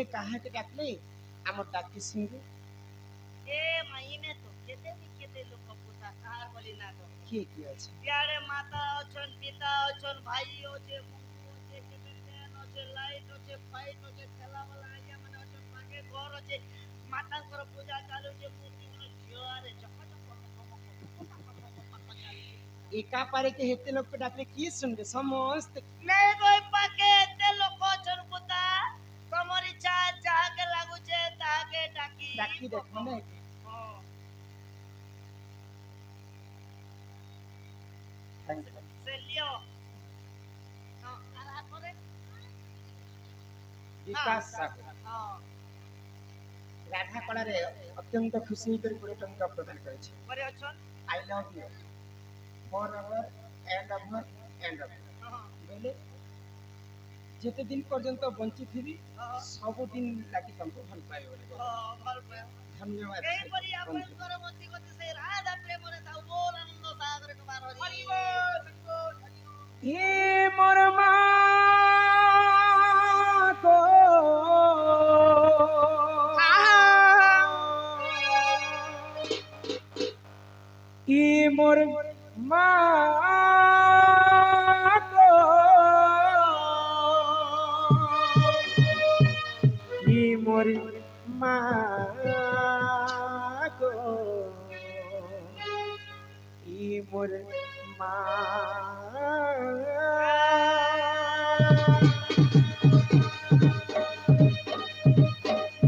ଇନେ କାହାକେ ଡାକଲେ ଆମର ଡାକି ସିଂରେ ଏ ମାଇନେ ତ କେତେ ଲୋକ ପୁତା କାହାର ବୋଲି ନା ତ କିଏ କିଏ ଅଛି ଇଆଡ଼େ ମାତା ଅଛନ୍ ପିତା ଅଛନ୍ ଭାଇ ଅଛେ ବନ୍ଧୁ ଅଛେ କେତେ ଫ୍ୟାନ୍ ଅଛେ ଲାଇଟ୍ ଅଛେ ଫାଇଟ୍ ଅଛେ ଠେଲାବାଲା ଆଜ୍ଞା ମାନେ ଅଛନ୍ ପାଖେ ଘର ଅଛେ ମାତାଙ୍କର ପୂଜା ଚାଲୁଛେ ମୂର୍ତ୍ତି ମାନେ ଝିଅରେ ଚକ ଏକା ପାରେ କେ ହେତେ ଲୋକ ଡାକଲେ କିଏ ଶୁଣବେ ସମସ୍ତେ ନାଇଁ ଗଇ ପାଖେ ଏତେ ଲୋକ ଅଛନ୍ ପୁତା ତମର ଇଚ୍ଛା ଯାହାକେ ଲାଗୁଛେ ତାହାକେ ଡାକି ଡାକି ଦେଖ ନା ହଁ ସେ লিও ହଁ আর পরে ବିକାଶ ସାହୁ ହଁ ରାଧା କଳାରେ ଅତ୍ୟନ୍ତ ଖୁସି ହେଇକରି 20 ଟଙ୍କା ପ୍ରଦାନ କରିଛି পরে অছন I love you for ever and ever and ହଁ ବୋଲେ ଯେତେ ଦିନ ପର୍ଯ୍ୟନ୍ତ ବଞ୍ଚିଥିବି ହଁ ସବୁଦିନ ଲାଗି ତମକୁ ଭଲ ପାଇବ ବୋଲି ହଁ ভাল পায় ଧନ୍ୟବାଦ এইপরি ବନ୍ଧୁ। ଆପଣଙ୍କର ମତି ଗତି ସେ ରାଧା ପ୍ରେମରେ ଥାଉ ବୋଲ ଆନନ୍ଦ ସାଗରେ କୁମାର ହରି হে মোর মা গো হে মোর মা গো হে মোর মা গো হে মোর মা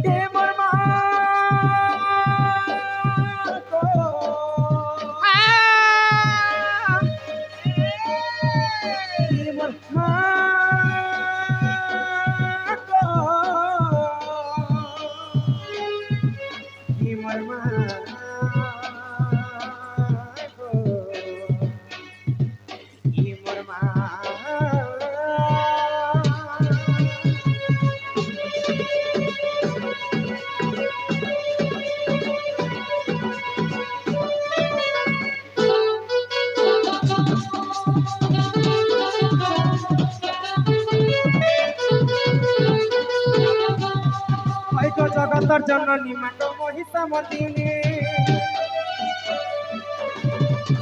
হে মোর মা গো হে মোর মা গো হে মোর মা গো হে মোর মা হয়তো জগতর জননী মাগো মহিষা মদিনী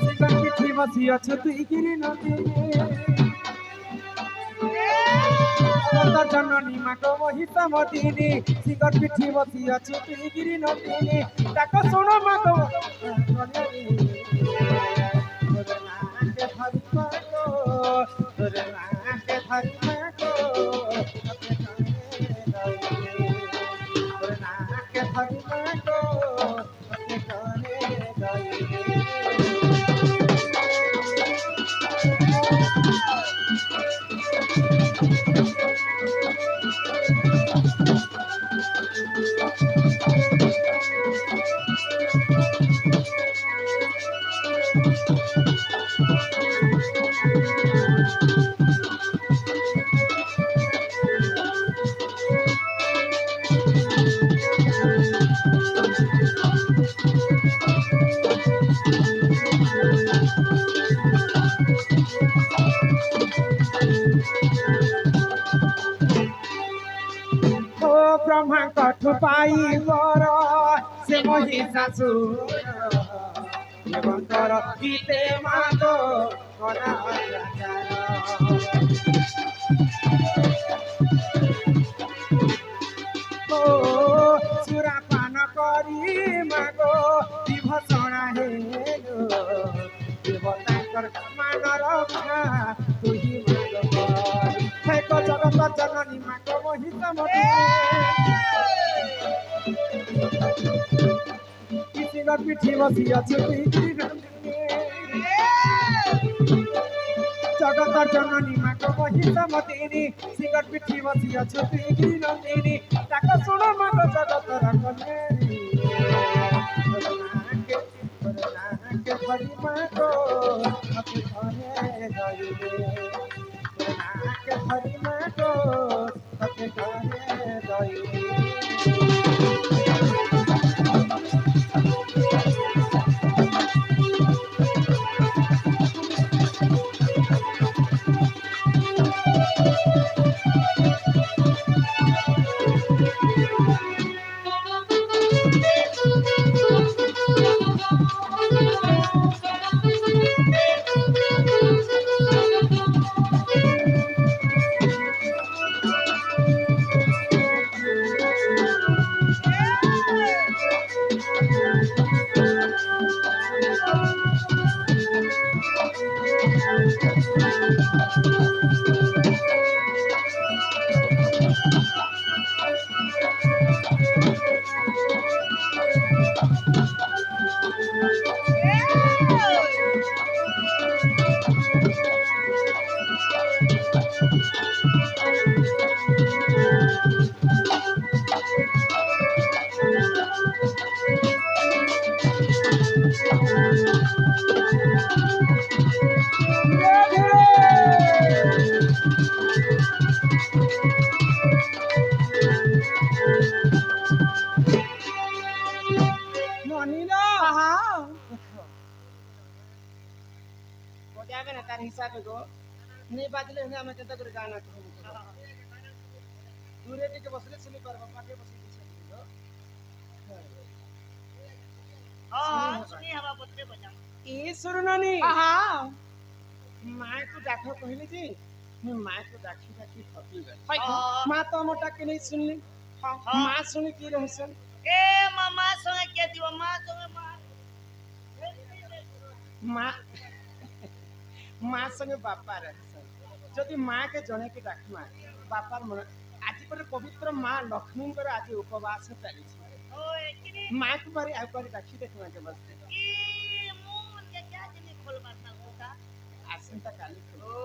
সিংহর পিঠি বসি অছো তুই গিরি নদিনী জগতর জননী মাগো মহিষা মদিনী সিংহর পিঠি বসি অছো তুই গিরি নদিনী ডাক শোনো মাগো তোর নাকে ধরি মাগো তোর নাকে ধরি মাগো তোর নাকে ধরি মাগো তোকে করে দইবে ও ব্রহ্মাঙ্কঠু পাই বর সে মহিষাসুর এবং তর গীতে মাগো করা অত্যাচার ও সুরা পান করি মাগো বিভূষণা হেলো দেবতাঙ্কর মান রক্ষা তুহি মাগো হে জগত জননী মাগো মহিষা সিংহর পিঠি বসি আছে জগতর জননী মাগো মহিষা মদিনী সিংহর পিঠি বসি আছে তুই নন্দিনী তাক শুনো মাগো জগতর কন্যারি নাকে ধরি মাগো আপনি ঘরে যাইবে নাকে ধরি মাগো আপনি ঘরে যাইবে ধীরে ধীরে মনিরা বজাবে না তার হিসাবে গো নেই বাজলে হলে আমি চেষ্টা করে গান আছে দূরে দিকে বসলে শুনি পারবো পাশে বসে কিছু গো হ্যাঁ শুনি হবা পত্রে বজা এ সুরনানি হ্যাঁ माय को देखो कहले जी मैं माय को देखी देखी थकी गई हाँ। माँ तो मोटा के नहीं सुनली हाँ। माँ सुन की रहसन এ মামা সঙ্গে কে দিব মা সঙ্গে মা माँ माँ संगे बापा रहसन যদি माँ के जने के डाकमा बापार मन आज पर पवित्र माँ लक्ष्मी कर आज उपवास चली ও একিনি माँ को बारी आ बारी डाकी देखमा के बस ই মুন কে क्या জিনিস খোলবার না কথা आसंता काली ও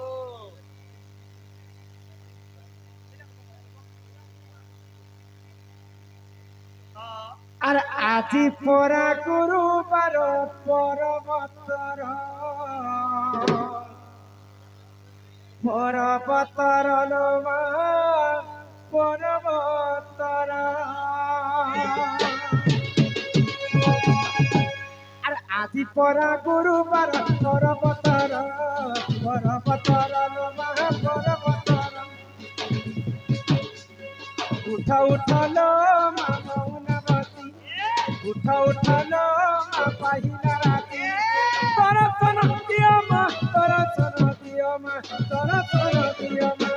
হ্যাঁ আর আজি পরা গুরুবার পরবতর পরবতর লোমা পরবতর আর আজি পরা গুরুবার পরবতর পরবতর লোমা পরবতর উঠা উঠালো মা মৌনবতী উঠা উঠালো মা পাহিলা রাতি দর্শন দিও মা দর্শন দিও মা দর্শন দিও মা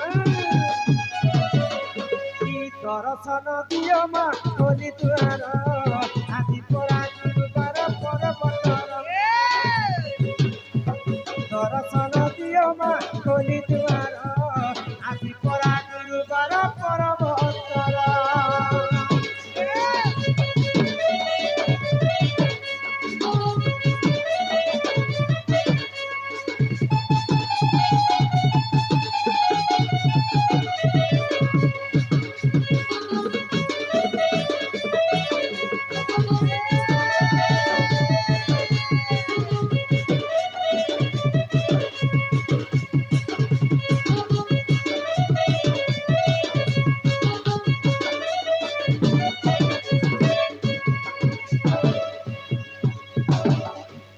কি দর্শন দিও মা কলি দুয়ার আদি পরা গুরুবার পরবতর দর্শন দিও মা কলি দুয়ার আদি পরা গুরুবার পরবতর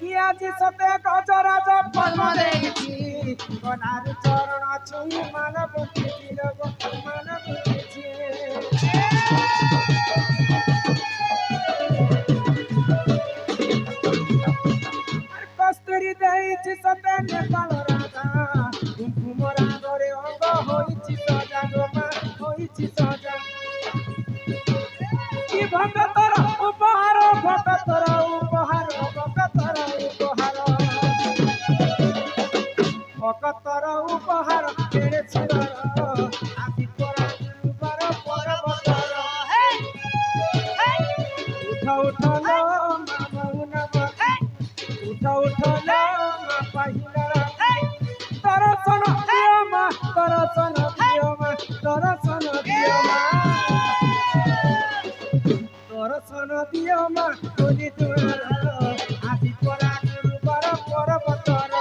কি আজি সতে গজরাজ পদ্ম দেখছি গলার চরণ ছুঁই মান বুঝিছি লোক মান বুঝিছি আর কস্তুরি দেইছি সতে নেপাল রাজা কুমকুম রাগরে অঙ্গ হইছি সজা গো মা হইছি সজা কি ভক্তর উপহার ভক্তর উপহার ভক্তর উপহার ভক্তর উপহার কেড়ে ছিলার আদি পরা গুরুবার পরবতর উঠা উঠালো মা মৌনবতী উঠা উঠালো মা পাহিলা দর্শন দিও মা দর্শন দিও মা দর্শন দিও মা দর্শন দিও মা কলি দুয়ার আদি পরা গুরুবার পরবতর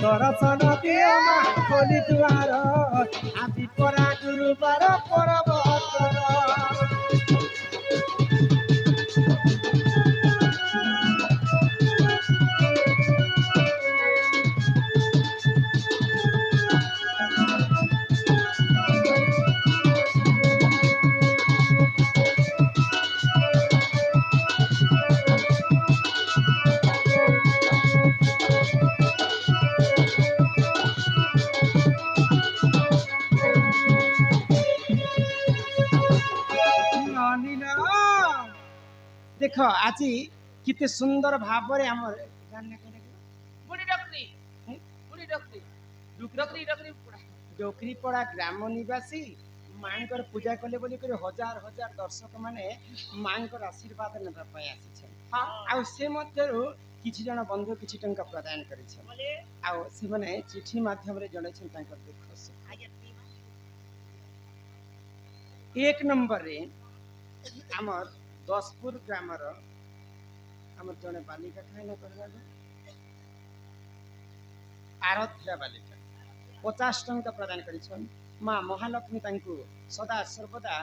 দর্শন দিও মা কলি দুয়ার আদি পরা গুরুবার পরবতর देख आज किते सुंदर भाବରେ ଆମର गाना कह बुढ़ी डकरी बुढ़ी डकरी डकरी डकरी बुढ़ा डोकरीपड़ा ग्राम निवासी मांकर पूजा कले बोली कर हजार हजार दर्शक माने मांकर आशीर्वाद नेबा पय आसी हाँ आ से मध्यरु किछि जन बंधु किछि टंका प्रदान करि छ बोले आ से माने चिठी माध्यम रे जणै छन तांकर दुख सुख आगे पीमा एक नंबर रे हमर 10पुर ग्रामर हमर जने बालिका खाइना करबा आराध्या बालिका 50 टंका प्रदान करिछन माँ महालक्ष्मी तांकु सदा सर्वदा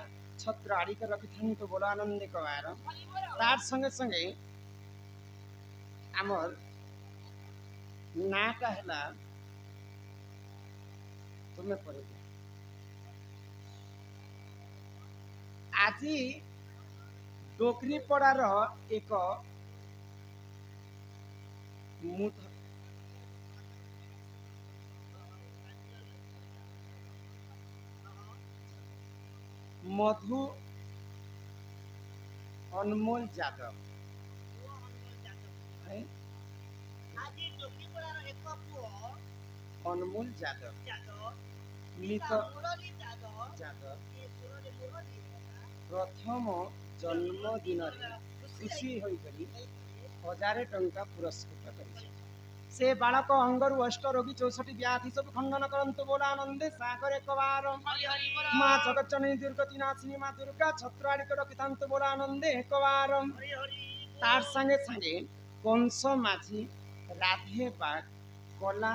छत्र आड़िक रखिथान तो बोल आनंद कबार तार संगे संगे आमर नाटा हैला तुमे पढ़े आज डोकरीपड़ार एक मधु अनमोल यादव वो अनमोल जादव है आजी डोकीपड़ार एक पुओ अनमोल यादव जादव मृत मुरली जादव यादव ये सुरली मुरली प्रथम जन्मदिन खुशी होई हजारे टंका पुरस्कृत करिছে से बालक अंगरु अष्ट रोगी 64 व्याधि सब खंडन करंतु बोला आनंदे सागर एक बार हरि हरि बोला माँ जगतजननी दुर्गति नाशिनी माँ दुर्गा छत्राड़ी को रखितांतु बोला आनंदे एक बार हरि हरि तार संगे संगे कंस माझी राधे बाग कला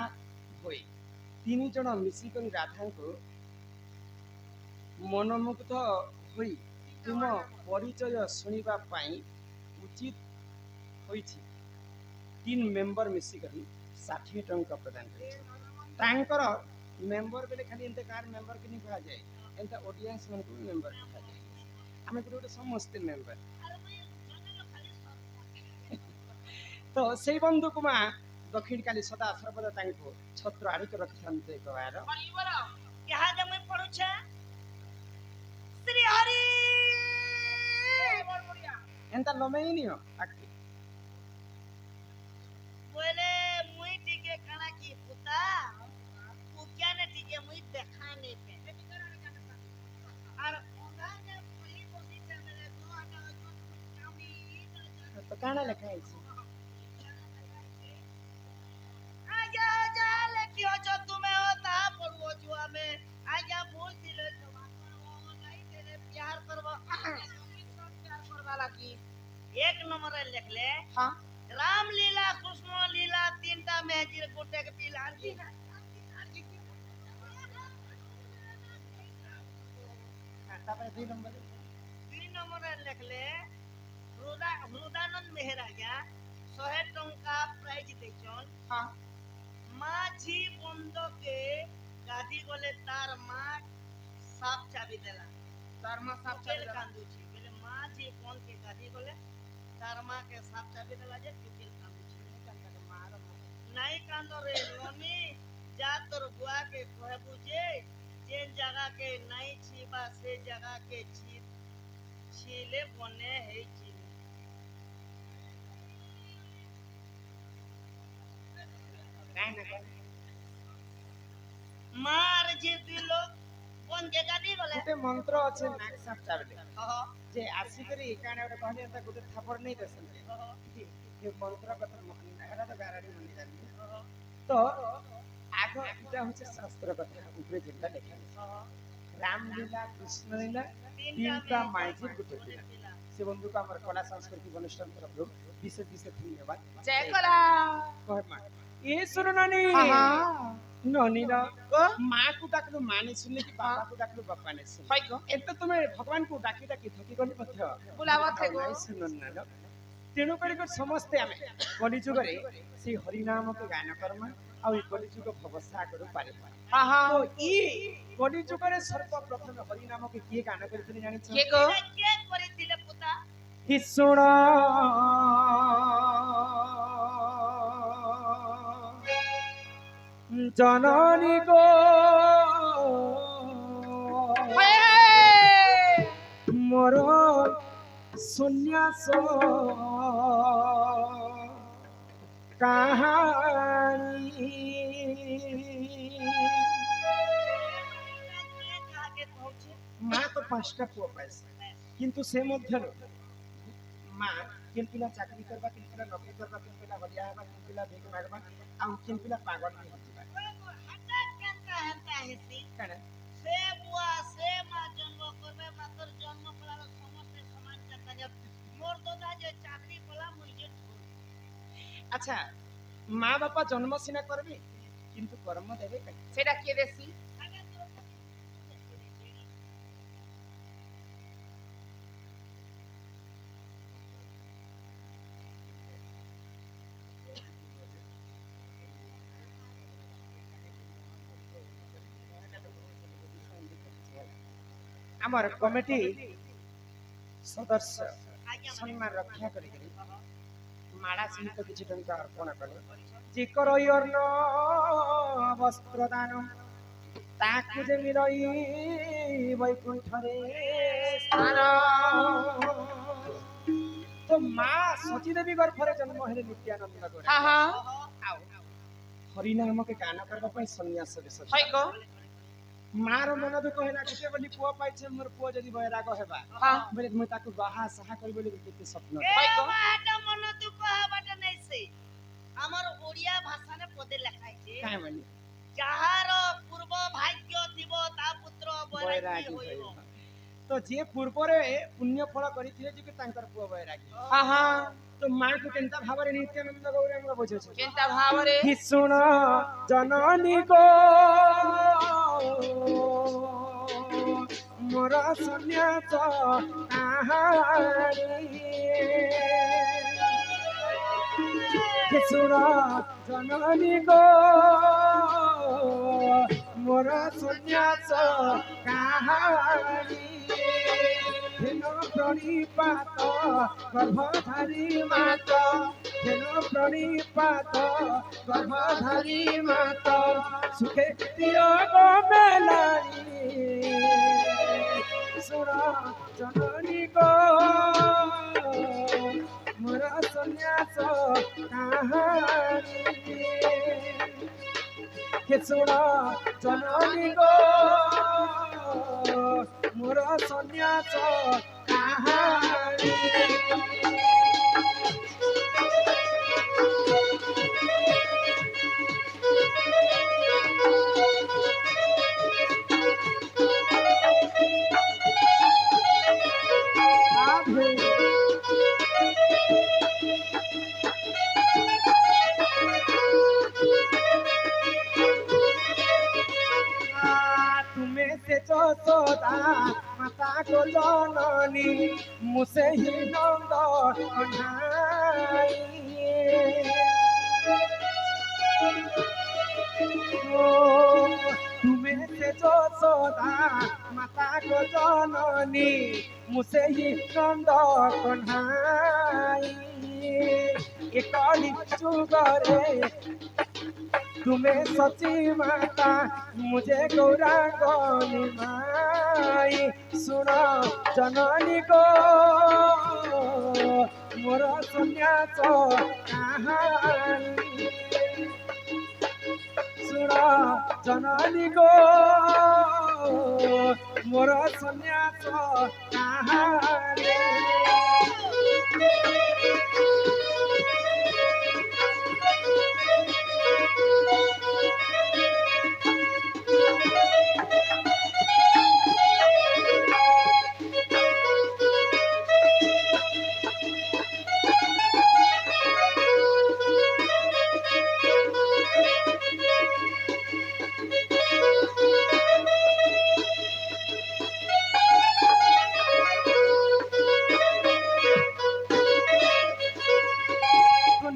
होई तीन जन मिसिकरी राधा को मनमुग्ध होई तुम परिचय सुनिबा पाई उचित होईछि तीन मेंबर मिसिकरी 60 टंका प्रदान करे मेंबर बेले खाली एंते कार मेंबर के नहीं कहा जाए एंता ऑडियंस मन को मेंबर कहा जाए हमें गुटे समस्त मेंबर अरे भाई जने लो खाली तो से बंधु कुमा दक्षिण काली सदा सर्वदा तांको छत्र आड़िक रखिथान्ते एक बार हरि बोला यहाँ जब मैं पढ़ू छे श्री हरि बोल बढ़िया एंता लमेई नियो आखि बोले मुई टिके खाना की पुता पुकिया ने टिके मुई देखाने पे और उना ने पुली बोली से मेरे दो आटा कामी तो काना लेखा है आजा आजा लेकियो जो तुम्हें होता पड़वो जुआ में आजा भूल दिले तुम्हारा नहीं तेरे प्यार करवा प्यार करवाला की एक नंबर लिख ले हाँ रामलीला कृष्ण लीला तीनटा मेहजीर गोटे के पीला आरती तापर 2 नंबर 3 नंबर लिख ले हृदानंद मेहराजा 100 टंका प्राइज देछन हाँ माझी बंद के गादी गले तार मां साफ चाबी देला तार माँ साफ चल चल कांदू छी बोले माझी फोन के गादी गले तार मां के साफ चाबी देला जे चुकेल कांदू छी नहीं कांदो रे लोनी जा तोर बुआ के कहे बुझे जे जगह के नहीं छीबा से जगह के छीले बने है छी काना मार जे दिलो बन के गादी गले गुटे मंत्र अछि नाक साफ चाबले हो जे आसी करी काना गोटे कहले एंता गुटे थापर नहीं देसन ये मंत्र कथा मन एरा तो गाराडी मन जानी तो आगो इटा होचे शास्त्र कथा ऊपर जिल्ला लेखा रामलीला कृष्ण लीला तीनटा माइजी गुटे लीला से बंधु का हमर कला संस्कृति अनुष्ठान तरफ विशेष विशेष धन्यवाद जय कला कहमा ए सुनो नानी हाँ ननी ना को माँ को डाकलु माने सुनले कि बाबा को डाकलु बापा ने सुन भाई को एत तुमे भगवान को डाकी डाकी थकी गली मध्य बुलावा थे गो नहीं सुनन ना तेणु करी समस्ते आमे कली जुगरे से हरि नाम के गान कर्म आ ई कली जुग भवसा करू पारे हाँ हाँ तो ई कली जुगरे सर्वप्रथम हरि नाम के किए गान करथि जानि छ के को के करे दिले पुता कि सुण जननी गो मोर সন্ন্যাস কাহানি। কাকে কହୁছে মা তো 5টা পুଅ পাইছে কিন্তু ସେ ମଧ୍ୟରୁ ମା କେନ୍ ପିଲା ଚାକିରି କରିବା କେନ୍ ପିଲା ନକରି କରିବା କେନ୍ ପିଲା ହଲିଆ ହେବା କେନ୍ ପିଲା ଭିକ ମାଗବା ଆଉ କେନ୍ ପିଲା ପାଗଳ ବି ହେଇଯିବା। হঠাৎ কেনটা হেনটা হেসি କାଣା সে বুয়া সে মা জন্ম করবে মাতর জন্ম করার সমস্ত সমান চাকরি মোর দাদা যে চাকরি কলা মুই যে আচ্ছা মা বাপা জন্ম সিনা করবে কিন্তু কর্ম দেবে কাই সেটা কে দেশি আমার কমিটি সদস্য আজ্ঞা মানে সম্মান রক্ষা করি মালা সহিত কিছু টঙ্কা অর্পণ কলে যে কর অর্ণ বস্ত্র দান তাକୁ যে মিলই বৈকুণ্ঠরে স্থান। তো মা সতীদেবী গর্ভরে জন্ম হেলে নিত্যানন্দ করে হ্যাঁ হ্যাঁ ଆଉ হরিনামকে গান କରିବା ପାଇଁ ସନ୍ନ୍ୟାସ ବେଶ হয় গো ମାର ମନ ଦୁଃଖ ହେଲା ଗୋଟେ ବୋଲି ପୁଅ ପାଇছে ମୋର ପୁଅ ଯଦି ବୈରାଗ ହେବା হ্যাঁ ବୋଲେ ମୁଁ ତାକୁ ବାହା ସାହା କରିବି ବୋଲି କେତେ ସ୍ୱପ୍ନ এ হয় গো বাটা মন দুঃখ হবাটা নাই সে আমার ওড়িয়া ভাষারে পদে লেখা আছে କାହିଁ ବୋଲି যাহার পূর্ব ভাগ্য থিব তা পুত্র বৈরাগী ବୈରାଗୀ হইব ହୋଇବ। ତ ଯିଏ ପୂର୍ବରେ ପୁଣ୍ୟ ଫଳ କରିଥିଲେ ଯେ କି ତାଙ୍କର ପୁଅ ବୈରାଗୀ হ্যাঁ হ্যাঁ ତ ମାଙ୍କୁ କେନ୍ତା ଭାବରେ ନିତ୍ୟାନନ୍ଦ ଗୌରାଙ୍ଗ ବୁଝୁଛୁ কেনটা ভাবরে କି ଶୁଣ ଜନନୀ ଗୋ ମୋର ସନ୍ନ୍ୟାସ କାହାଣୀ କି ଶୁଣ ଜନନୀ ଗୋ ମୋର ସନ୍ନ୍ୟାସ କାହାଣୀ হেন প্রণিপাত গর্ভধারী মাত হেন প্রণিপাত গর্ভধারী মাত সুখে দিও গো মেলানি শুণ জননী গো মোর সন্ন্যাস কাহানি কে শুণ জননী গো মোর সন্ন্যাস কাহানি। আভে তুমি সে যশোদা মাতা গো জননী মুসে হি নন্দ কন্যাই তুমি সে যশোদা মাতা গো জননী মুসে হি নন্দ কন্যাই একলি যুগরে তুমি সচি মাতা মুঝে গৌরাঙ্গ নিমাই শুণ জননী গো মোর সন্ন্যাস কাহানি শুণ জননী গো মোর সন্ন্যাস কাহানি।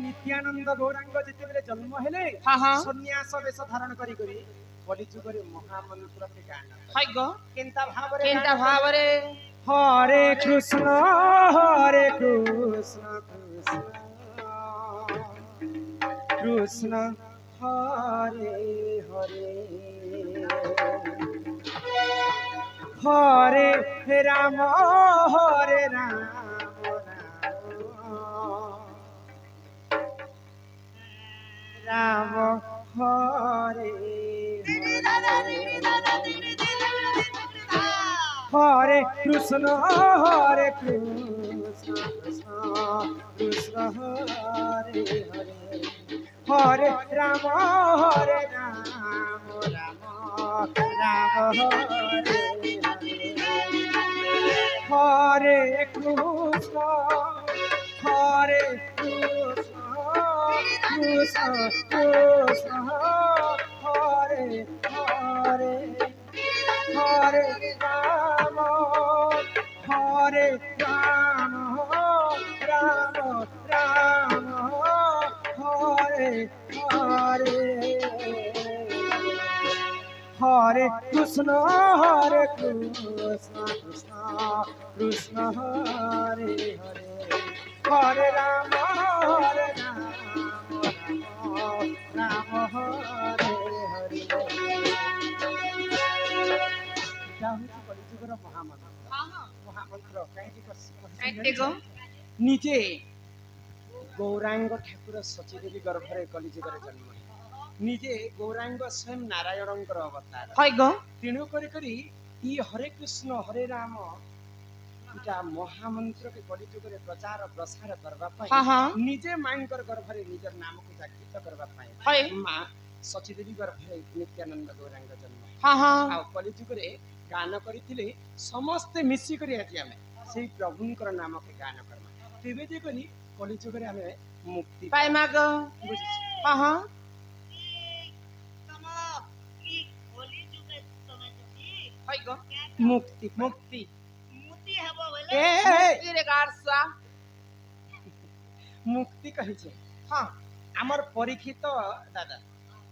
নিত্যানন্দ গৌরাঙ্গ যেତେବେଳେ জন্ম হেলে হ্যাঁ হ্যাঁ সন্ন্যাস বেশ ধারণ করি কলি যুগরে মহামন্ত্র গান হয় গো কেন্তা ভাବରେ কেনটা ভাবরে হরে কৃষ্ণ কৃষ্ণ কৃষ্ণ হরে হরে হরে রাম রাম হরে হরে কৃষ্ণ কৃষ্ণ কৃষ্ণ হরে হরে হরে রাম রাম রাম হরে হরে কৃষ্ণ কৃষ্ণ কৃষ্ণ হরে হরে হরে রাম রাম রাম হরে হরে হরে কৃষ্ণ কৃষ্ণ কৃষ্ণ হরে হরে হরে রাম রাম হরে হরে এটা হচ্ছে কলিযুগর মহামন্ত্র মহামন্ত্র কাହିଁକି কাইতে গো ନିଜେ ଗୌରାଙ୍ଗ ଠାକୁର ସଚୀଦେବୀ ଗର୍ଭରେ କଲିଯୁଗରେ ଜନ୍ମ ନିଜେ ଗୌରାଙ୍ଗ ସ୍ୱୟଂ ନାରାୟଣଙ୍କର ଅବତାର হয় গো ତେଣୁ କରି ଇ ହରେ କୃଷ୍ଣ ହରେ ରାମ এটা ମହାମନ୍ତ୍ରକେ କଲିଯୁଗରେ ପ୍ରଚାର ପ୍ରସାର କରିବା ପାଇଁ ହଁ ହଁ ନିଜେ ମାଙ୍କର ଗର୍ଭରେ ନିଜର ନାମକୁ ଜାଗୃତ କରିବା ପାଇଁ হয় ମା ସଚୀଦେବୀ ଗର୍ଭରେ ନିତ୍ୟାନନ୍ଦ ଗୌରାଙ୍ଗ ଜନ୍ମ ହଁ ହଁ ଆଉ କଲିଯୁଗରେ ଗାନ କରିଥିଲେ ସମସ୍ତେ ମିଶିକରି ଆଜି ଆମେ ସେଇ ପ୍ରଭୁଙ୍କର ନାମକେ ଗାନ କରିବା ତେବେ ଯେ କରି କଲିଯୁଗରେ ଆମେ ମୁକ୍ତି পাই মা গো ବୁଝିଛି ହଁ ହଁ হয় গো ମୁକ୍ତି মুক্তি ଏ মুক্তি রে গারসা ମୁକ୍ତି କହିଛେ ହଁ ଆମର ପରୀକ୍ଷିତ ଦାଦା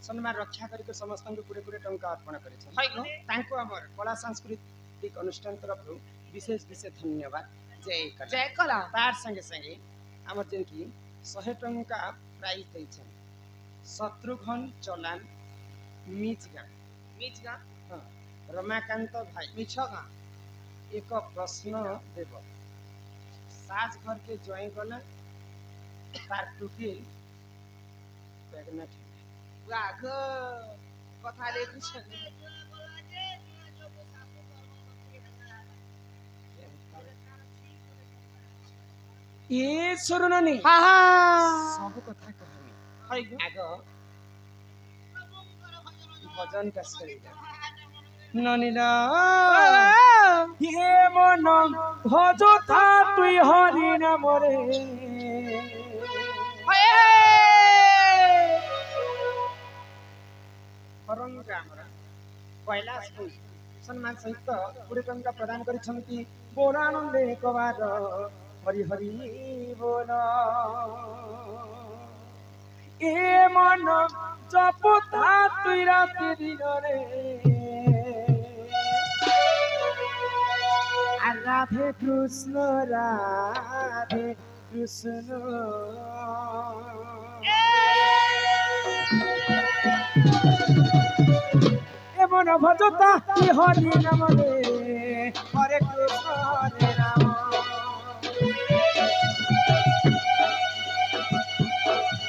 ସମ୍ମାନ ରକ୍ଷା କରିକି ସମସ୍ତଙ୍କୁ କୋଡ଼ିଏ କୋଡ଼ିଏ ଟଙ୍କା ଅର୍ପଣ କରିଛନ୍ତି হয় গো ତାଙ୍କୁ ଆମର କଳା ସାଂସ୍କୃତିକ ଅନୁଷ୍ଠାନ ତରଫରୁ ବିଶେଷ ବିଶେଷ ଧନ୍ୟବାଦ ଜୟ କଲା জয় কলা ତାର ସାଙ୍ଗେ ସାଙ୍ଗେ ଆମର ଯେମିତି 100 ଟଙ୍କା ପ୍ରାଇଜ ଦେଇଛନ୍ତି ଶତ୍ରୁଘ୍ନ ଚଲାନ ମିଚ ଗାଁ মিচ গা ହଁ ରମାକାନ୍ତ ଭାଇ মিছ গা ଏକ ପ୍ରଶ୍ନ ଦେବ ସାଜ ଘରକେ ଜଏଁ ଗଲା ତାର ଟୁକି ପ୍ରେଗନେଣ୍ଟ রাঘ কথা লেখুছেন ଏ ଶରଣନି হ্যাঁ হ্যাঁ ସବୁ କଥା କହନି হয় গো ଆଗ ଭଜନଟା ସରିଲା ନନିଲା হে মন ভজতা তুই হরি নামরে ହରଙ୍ଗ ଆମର କୈଳାସ ସମ୍ମାନ ସହିତ 20 ଟଙ୍କା ପ୍ରଦାନ କରିଛନ୍ତି ବୋରାନନ୍ଦେ କବାର ହରି ହରି ବୋଲ ଏ ମନ ଜପୁଥା ତୁଇ ରାତି ଦିନରେ রাধে কৃষ্ণ এমন ভজতা কি হরি নামরে হরে কৃষ্ণ হরে রাম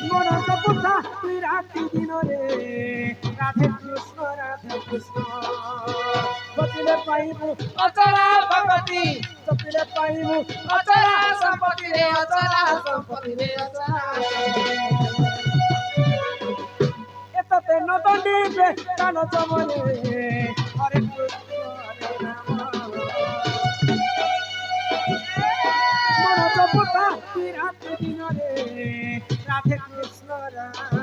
মন জপুতা তুই রাতি দিনরে রাধে কৃষ্ণ বচিলে পাইবু অচলা ভগতি জপিলে পাইবু অচলা সম্পত্তি রে অচলা সম্পত্তি রে অচলা এততে নদন্ডিবে কান জমনে হরে কৃষ্ণ হরে রাম মন জপুতা তুই রাতি দিনরে রাধে কৃষ্ণ রাধে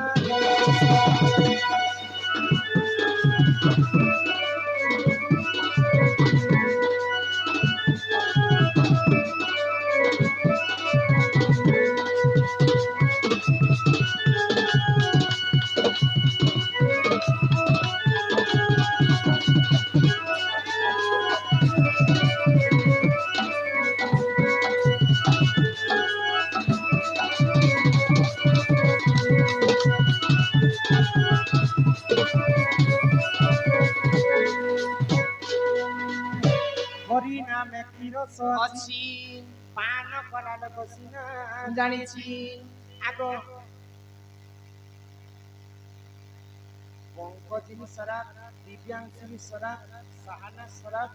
হরি নামে কিরস অছি পান করাল বসিনা জানিছি আগ ପଙ୍କଜିନୀ ସରାଫ, ଦିବ୍ୟାଂଶିନୀ ସରାଫ, ସାହାନା ସରାଫ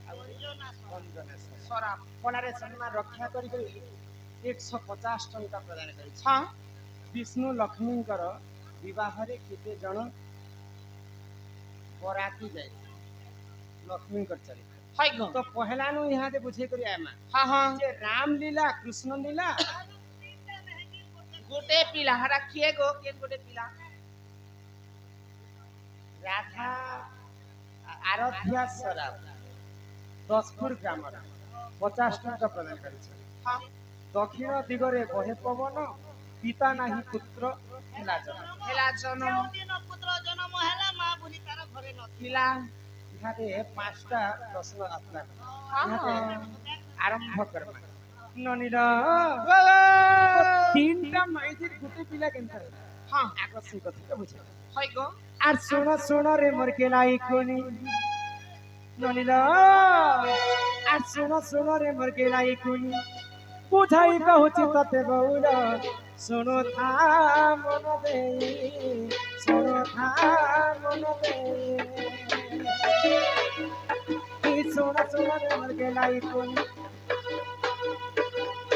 ଆଉ ଅଞ୍ଜନା ସରାଫ। ଅଞ୍ଜନା ସରାଫ ସରାଫ ଫଳରେ ସେମାନେ ରକ୍ଷା କରି 150 ଟଙ୍କା ପ୍ରଦାନ କରିଛି। ହଁ ବିଷ୍ଣୁ ଲକ୍ଷ୍ମୀଙ୍କର ବିବାହରେ କେତେ ଜଣ ବରାତି ଯାଇଥିଲେ ଲକ୍ଷ୍ମୀଙ୍କର ଚରିତ୍ର হয় গো तो पहला नु यहाँ दे बुझे करी आमा হ্যাঁ হ্যাঁ जे राम लीला कृष्ण लीला গোটে পিলা হারা কিয়ে গো কে গোটে পিলা राधा आराध्या सराफ 10 ग्राम 50 टଙ୍କା प्रदान କରିଛି। হ্যাঁ दक्षिण दिगरे बहे पवन पिता नाही पुत्र ହେଲା ଜନ হেলা জনম ଯେଉଁଦିନ ପୁତ୍ର ଜନ୍ମ ହେଲା ମା ବୋଲି ତାର ଘରେ ନଥିଲା। পিলা इहादे 5टा प्रश्न आत्मा হ্যাঁ इहादे হ্যাঁ आरंभ करमा ननीरा तीनटा माइजिर गुटे पिला केनता হ্যাঁ आकर्षण कथा बुझे হয় গো আর শোনো শোনো রে মোর কেলাই খুনি ননিলা আর শোনো শোনো রে মোর কেলাই খুনি বুঝাই কহুছি ততে বউল শোনো থা মন দেই শোনো থা মন দেই এই শোনো শোনো রে মোর কেলাই খুনি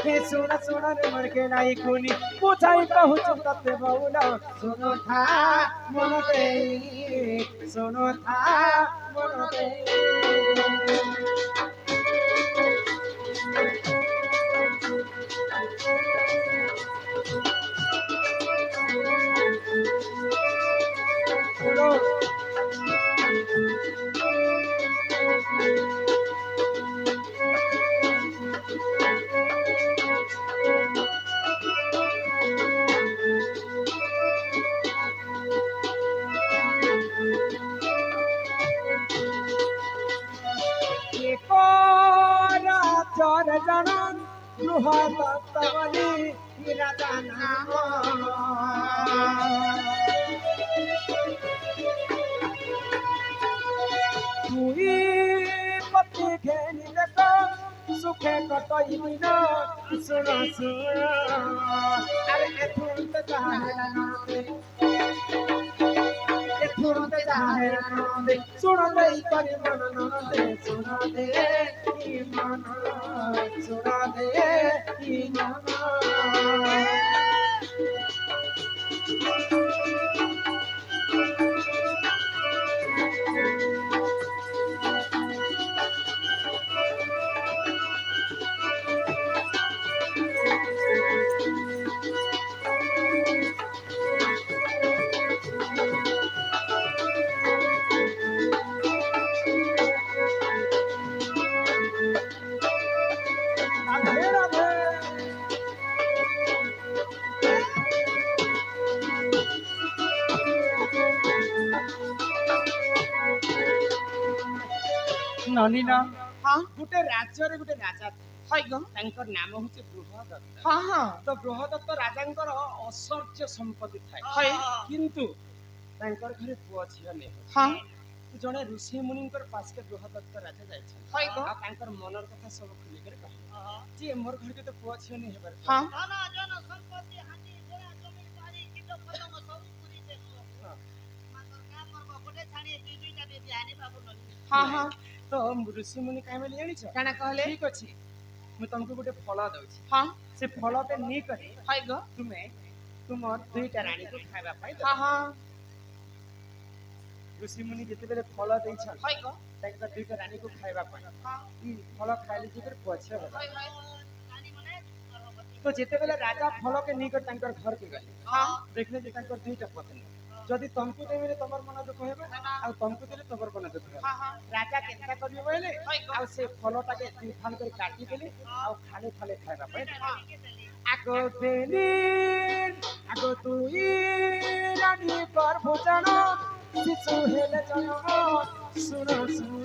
हे सोना सोना रे मर के लाई खुनी बुझाई कहूँ तते बउला सुनो था मन दे सुनो था मन दे सुनो चर जन गृह तत्वली तुई पति घेनी देख सुखे कटई दिन सुन सुन अरे एथुरते चाहेला नंदे एथुरते चाहेला नंदे सुन दे करी मन नंदे सुन दे ई मन सुन दे ई मन राधे राधे नलिना হ্যাঁ गुटे राज्य गुटे राजा হয় গো तांकर नाम होचे बृहदत्त হ্যাঁ হ্যাঁ तो बृहदत्त राजांकर ऐश्वर्य संपत्ति थाए হয় किंतु तांकर घरे पुआ झिया नै হ্যাঁ जणे ऋषि मुनिंकर पास के बृहदत्त राजा जाय छन হয় গো आ तांकर मनर कथा सब खुली कर कह जे मोर घर के तो पुआ झिया नै हेबर হ্যাঁ ଧନ ଜନ ସମ୍ପତ୍ତି ହାତୀ ଘୋଡ଼ା ଜମି ବାଡ଼ି କୀଟ ପତଙ୍ଗ ସବୁ ପୁରୀ ଦେଶ हाँ। ମାତ୍ର କା ପର୍ବ ଗୋଟେ ଛାଣି ଦୁଇ ଦୁଇଟା ବି ବିହାନି ବାବୁ ନଲି হ্যাঁ হ্যাঁ तो ऋषि मुनि काहे बोली जानि छ কেন কহলে ठीक अछि मैं तुमको गुटे फल दउछि হ্যাঁ से फल पे नी करे হয় গো तुम्हें तुमर दुईटा रानी को खाइबा पाई হ্যাঁ হ্যাঁ ऋषि मुनि जेते बेले फल देइ छन হয় গো तांकर दुईटा रानी को खाइबा पाई হ্যাঁ ई फल खाइले जेकर पछे बता হয় হয় ରାଣୀ ମାନେ ଗର୍ଭବତୀ तो जेते बेले राजा फल के नी कर तांकर घर के गले হ্যাঁ देखले जे तांकर दुईटा पत्नी जदि तुमको देबे तमर मन दुख हेबे आ तुमको देले तमर मन दुख हेबे হ্যাঁ হ্যাঁ राजा केनता करियो बोले হয় গো आ से फलटा के तीन फाल कर काटी देले आ खाले खाले खाइबा पाई आगो देली आगो तुई रानी पर भोजन शिशु हेले जन्म सुन सुन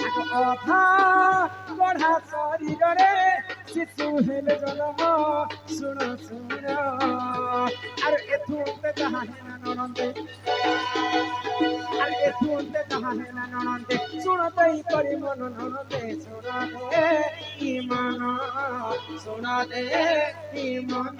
आगो अथा बढा शरीर रे শিশু হেলে জন্ম শুণ শুণ আর এথু অন্তে তাহা হেনা ননন্দে আর এথু অন্তে তাহা হেনা ননন্দে শুণতেই করি মন ননন্দে শুণতে ইমান শুণতে ইমান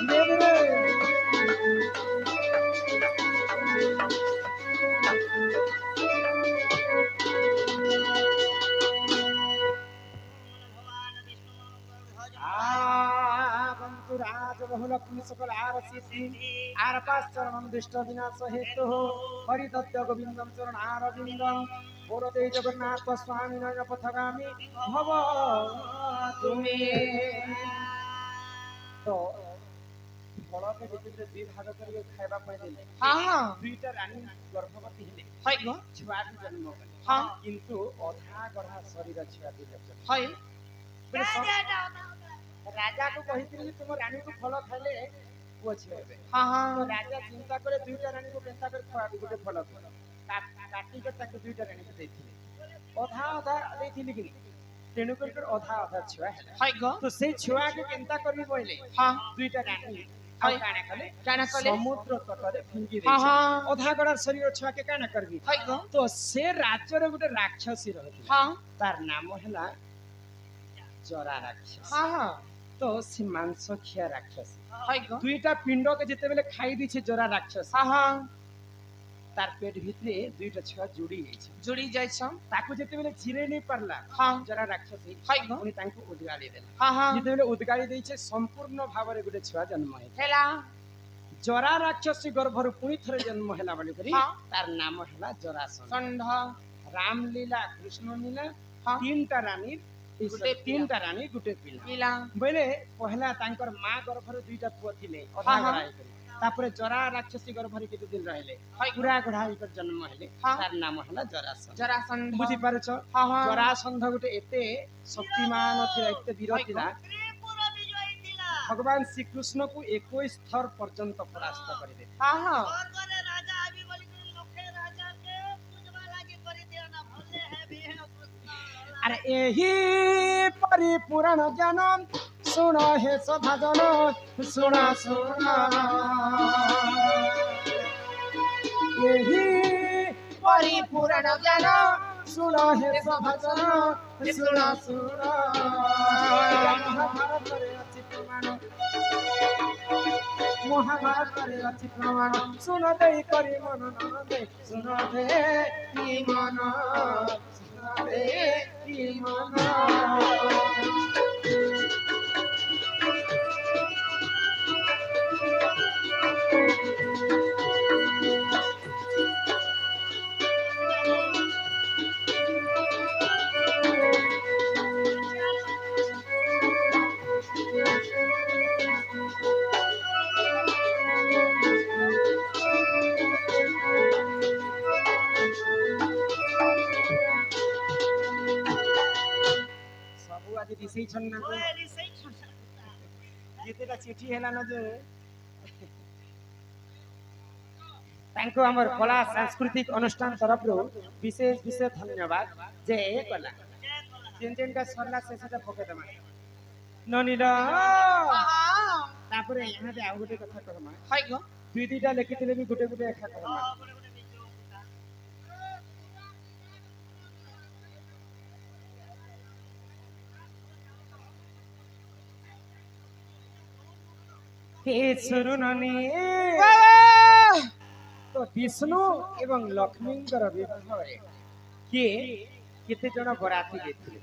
দেবরে ভগবান বিষ্ণু ভজ বন্তু রাজ বহুল সকল আর সিদ্ধি আর পাশ্চরম দৃষ্ট বিনাশ হেতু হরিদত্ত গোবিন্দম চরণ আরবিন্দম বরদে জগন্নাথ স্বামী নয় পথগামী ভব তুমি তো ফলকে যেতে দুই ভাগ করে খাইবা পাই দেলে হ্যাঁ হ্যাঁ দুইটা রানী গর্ভবতী হেলে হয় গো ছুয়া জন্ম কলে হ্যাঁ কিন্তু অধা গঢ়া শরীর ছুয়া দিলে হয় রাজাকে কহিଥିଲି ତୁମ ରାଣୀକୁ ଫଳ ଖାଇଲେ ପୁଅ ଝିଅ ହେବେ হ্যাঁ হ্যাঁ ତ ରାଜା ଚିନ୍ତା କଲେ ଦୁଇଟା ରାଣୀକୁ କେନ୍ତା କରି ଖୁଆବି ଗୋଟେ ଫଳ କାଟିକି ତାକୁ ଦୁଇଟା ରାଣୀକୁ ଦେଇଥିଲେ ଅଧା ଅଧା ଦେଇଥିଲି କି ତେଣୁ କରି ଅଧା ଅଧା ଛୁଆ ହେଲା হয় গো ତ ସେଇ ଛୁଆକୁ କେନ୍ତା କରିବି କହିଲେ হ্যাঁ ଦୁଇଟା ରାଣୀ ଆଉ କାଣା କଲେ কানা কলে ସମୁଦ୍ର ତଟରେ ଫିଙ୍ଗି হ্যাঁ ଦେଇছে হ্যাঁ ଅଧା ଗড়ା ଶରୀର ଛୁଆକେ କାଣା କରିବି হয় গো ତ ସେ ରାଜ୍ୟରେ ଗୋଟେ ରାକ୍ଷସୀ ରହିଥିଲା হ্যাঁ ତାର ନାମ ହେଲା ଜରା ରାକ୍ଷସ হ্যাঁ হ্যাঁ ତ ସେ ମାଂସ ଖିଆ ରାକ୍ଷସୀ হয় গো দুইটা পিণ্ডকে যেତେବେଳେ খাই দিছে জরা রাক্ষস হ্যাঁ হ্যাঁ তার পেট ভিতরে দুইটা ছুয়া জুড়ি গেছে জুড়ি যাইছ তাকে যেতেବେଳେ ছিড়ে নেই পারলা হ্যাঁ জরা রাক্ষসী হয় গো পুଣି ତାଙ୍କୁ ଉଦ୍ଗାଳି ଦେଲା হ্যাঁ হ্যাঁ ଯେତେବେଳେ ଉଦ୍ଗାଳି ଦେଇছে ସମ୍ପୂର୍ଣ୍ଣ ଭାବରେ ଗୋଟେ ଛୁଆ ଜନ୍ମ ହେଇଥିଲା হেলা ଜରା ରାକ୍ଷସୀ ଗର୍ଭରୁ ପୁଣି ଥରେ ଜନ୍ମ ହେଲା ବୋଲି କରି ହଁ। ତାର ନାମ ହେଲା ଜରାସନ୍ଧ ষণ্ଢ ରାମ ଲୀଳା କୃଷ୍ଣ ଲୀଳା ହଁ। ତିନିଟା ରାଣୀ ଗୋଟେ ତିନିଟା ରାଣୀ ଗୋଟେ ପିଲା ପିଲା ବୋଇଲେ ପହଲା ତାଙ୍କର ମା ଗର୍ଭରେ ଦୁଇଟା ପୁଅ ଥିଲେ ହଁ, ଅଧା ହଁ। ଗଢା ହେଇକରି ତାପରେ ଜରା ରାକ୍ଷସୀ ଗର୍ଭରେ କେତେ ଦିନ ରହିଲେ হয় ପୁରା ଗଢା ହେଇକରି ଜନ୍ମ ହେଲେ ହଁ। ତାର ନାମ ହେଲା ଜରାସନ୍ଧ জরাসন্ধ ବୁଝିପାରୁଛ হ্যাঁ হ্যাঁ ଜରାସନ୍ଧ ଗୋଟେ ଏତେ ଶକ୍ତିମାନ ଥିଲା ଏତେ ବୀର হয় গো। ଥିଲା ত্রিপুর বিজয়ী ଥିଲା ଭଗବାନ ଶ୍ରୀକୃଷ୍ଣକୁ 21 ଥର ପର୍ଯ୍ୟନ୍ତ ପରାସ୍ତ କରିଦେଲେ হ্যাঁ হ্যাঁ স্বর্গরে রাজা আবি বলি করে লোকে রাজাকে পুজবা লাগি করে দিও না ভলে হে বিহে কৃষ্ণ ଆରେ ଏହି ପରିପୂରଣ ଜ୍ଞାନ ଶୁଣ ହେ ସଭାଜନ ଶୁଣ ଶୁଣ ଏହି ପରିପୂରଣ ଜ୍ଞାନ ଶୁଣ ହେ ସଭାଜନ ଶୁଣ ଶୁଣ ମହାଭାରତରେ ଅଛି ପ୍ରମାଣ ମହାଭାରତରେ ଅଛି ପ୍ରମାଣ ଶୁଣ ଦେଇ କରି ମନ ନନ୍ଦେ ଶୁଣ ଦେ କି ମନ ଶୁଣ ଦେ କି ମନ ସବୁ ଆଜି ଦିଶେଇଛନ୍ ନା ওই রিসেই ছুটা ଯେତେଟା ଚିଠି ହେଲା ନା ଯେ ତାଙ୍କୁ ଆମର କଳା ସାଂସ୍କୃତିକ ଅନୁଷ୍ଠାନ ତରଫରୁ ବିଶେଷ ବିଶେଷ ଧନ୍ୟବାଦ ଯେ ଏ କଲା ଯେନ୍ ଯେନ୍ଟା ସରିଲା ସେ ସେଟା ପକେଇଦେମା ନନିଲ হ্যাঁ ତାପରେ ଏହାଦେ ଆଉ ଗୋଟେ କଥା କହମା হয় গো দুই দুইটা লেଖିଥିଲେ ବି ଗୋଟେ ଗୋଟେ ଏକା କହମା বড় বড় বিজয় পুতা হে ସୁରୁନନି ତ ବିଷ୍ଣୁ ଏବଂ ଲକ୍ଷ୍ମୀଙ୍କର ବିବାହରେ କିଏ କେତେ ଜଣ ବରାତି ଦେଇଥିଲେ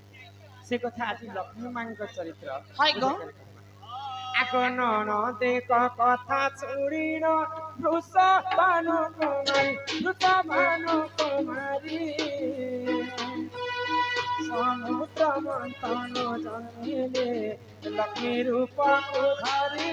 ସେ କଥା ଆଜି ଲକ୍ଷ୍ମୀ ମାଙ୍କ ଚରିତ୍ର হয় গো ଆଗ ନଣନ୍ଦେ କଥା ଶୁଣିଣ ବୃଷ ଭାନୁ କୁମାରୀ ବୃଷ ଭାନୁ କୁମାରୀ ସମୁଦ୍ର ମନ୍ଥନ ଜନ୍ମିଲେ ଲକ୍ଷ୍ମୀ ରୂପକୁ ଧରି।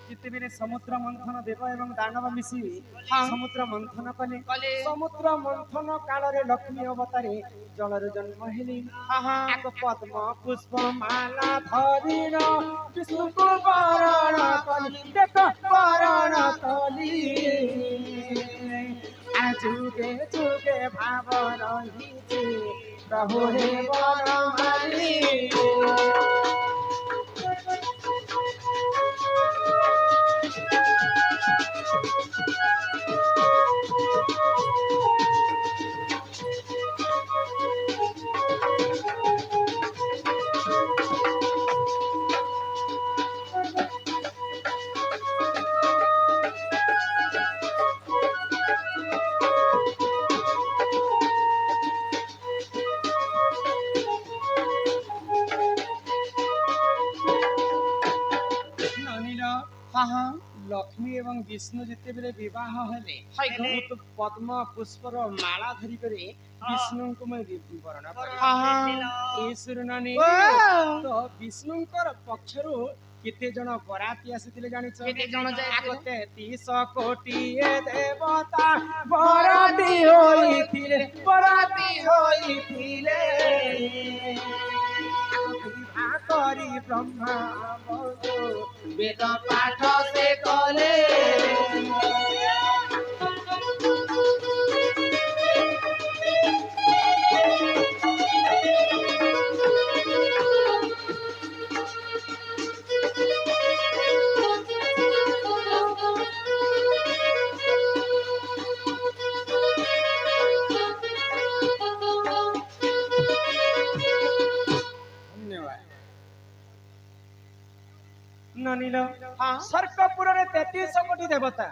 ଯେତେବେଳେ ସମୁଦ୍ର ମନ୍ଥନ ଦେବ ଏବଂ ଦାନବ ମିଶି ସମୁଦ୍ର ମନ୍ଥନ କଲେ କଲେ। ସମୁଦ୍ର ମନ୍ଥନ କାଳରେ ଲକ୍ଷ୍ମୀ ଅବତାରେ ଜଳରୁ ଜନ୍ମ ହେଲେ। ଏକ ପଦ୍ମ ପୁଷ୍ପ ମାଲା ଧରିଣ ବିଷ୍ଣୁଙ୍କୁ ବରଣ କଲି ଦେଖ ବରଣ କଲି। ଯୁଗେ ଯୁଗେ ଭାବ ରହିଛି ପ୍ରଭୁ ହେ ବନମାଲି। ଲକ୍ଷ୍ମୀ ଏବଂ ବିଷ୍ଣୁ ଯେତେବେଳେ ବିବାହ ହେଲେ ମୁଁ ପଦ୍ମ ପୁଷ୍ପର ମାଳା ଧରି କରି ବିଷ୍ଣୁଙ୍କୁ ମୁଁ ବରଣ କଲି। ତ ବିଷ୍ଣୁଙ୍କର ପକ୍ଷରୁ କେତେ ଜଣ ବରାତି ଆସିଥିଲେ ଜାଣିଛ? କେତେ ଜଣ ଯାଇଥିଲେ? 33 କୋଟିଏ ଦେବତା ବରାତି ହୋଇଥିଲେ ବରାତି ହୋଇଥିଲେ। ବିବାହ କରି ବ୍ରହ୍ମା ବେଦ ପାଠ ସେ କଲେ। ସ୍ୱର୍ଗପୁରରେ 33 କୋଟି ଦେବତା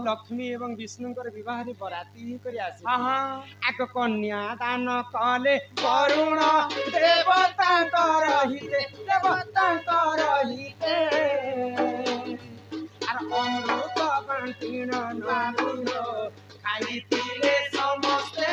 ଲକ୍ଷ୍ମୀ ଏବଂ ବିଷ୍ଣୁଙ୍କର ବିବାହରେ ବରାତି କରି ଆସି ଏକ କନ୍ୟା ଦାନ କଲେ ବରୁଣ ଦେବତାଙ୍କର ହିତେ ଦେବତାଙ୍କର ହିତେ। ଅମୃତ ବାଣ୍ଟିଣ ନାରୀର ଖାଇଥିଲେ ସମସ୍ତେ।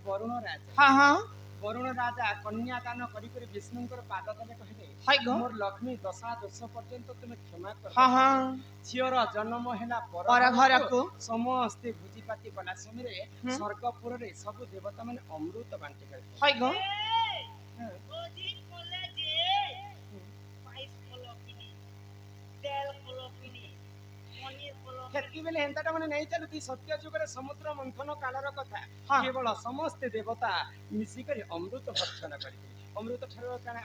ବରୁଣ ରାଜା ବରୁଣ ରାଜା କନ୍ୟା ଦାନ କରି ବିଷ୍ଣୁଙ୍କର ପାଦ ତଳେ କହିଲେ ମୋର ଲକ୍ଷ୍ମୀ ଦଶା ଦୋଷ ପର୍ଯ୍ୟନ୍ତ ତୁମେ କ୍ଷମା କର। ଝିଅର ଜନ୍ମ ହେଲା ପର ଘରକୁ ସମସ୍ତେ ଭୋଜିପାତି କଲା ସମୟରେ ସ୍ୱର୍ଗପୁରରେ ସବୁ ଦେବତା ମାନେ ଅମୃତ ବାଣ୍ଟି କରିଥିଲେ। ସେତିକିବେଳେ ଏନ୍ତାଟା ମାନେ ନେଇ ଚାଲୁଛି ସତ୍ୟ ଯୁଗରେ ସମୁଦ୍ର ମନ୍ଥନ କାଳର କଥା। କେବଳ ସମସ୍ତେ ଦେବତା ମିଶିକରି ଅମୃତ ଭକ୍ଷଣ କରିଥିଲେ। ଅମୃତ ଠାରୁ କାଣା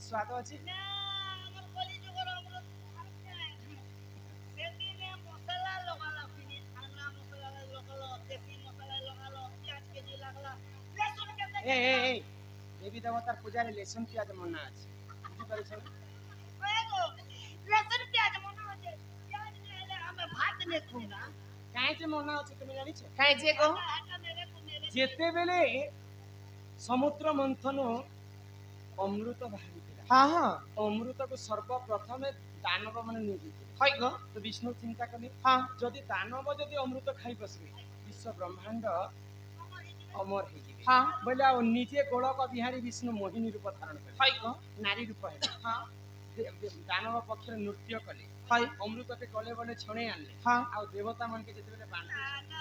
ସ୍ୱାଦ ଅଛି? দেবী দেবতার পূজারে লেসন পিঁয়াজ মনা আছে বুঝিপারিছ? কাইছে মনা আছে তুমি জানিছ? কাইছে গো যেতেবেলে সমুদ্র মন্থন অমৃত বাহারিଥିଲା অমৃতକୁ ସର୍ବପ୍ରଥମେ ଦାନବ ମାନେ ନେଇଯିବେ। ତ ବିଷ୍ଣୁ ଚିନ୍ତା କଲେ ଯଦି ଦାନବ ଯଦି ଅମୃତ ଖାଇ ବସିବେ ବିଶ୍ୱ ବ୍ରହ୍ମାଣ୍ଡ ଅମର ହେଇଯିବେ ବୋଲେ ଆଉ ନିଜେ ଗୋଳକ ବିହାରୀ ବିଷ୍ଣୁ ମୋହିନୀ ରୂପ ଧାରଣ କଲେ ନାରୀ ରୂପ ହେଲେ ଦାନବ ପକ୍ଷରେ ନୃତ୍ୟ କଲେ ଅମୃତକେ କଲେ ବଲେ ଛଣେଇ ଆଣିଲେ ଆଉ ଦେବତା ମାନକେ ଯେତେବେଳେ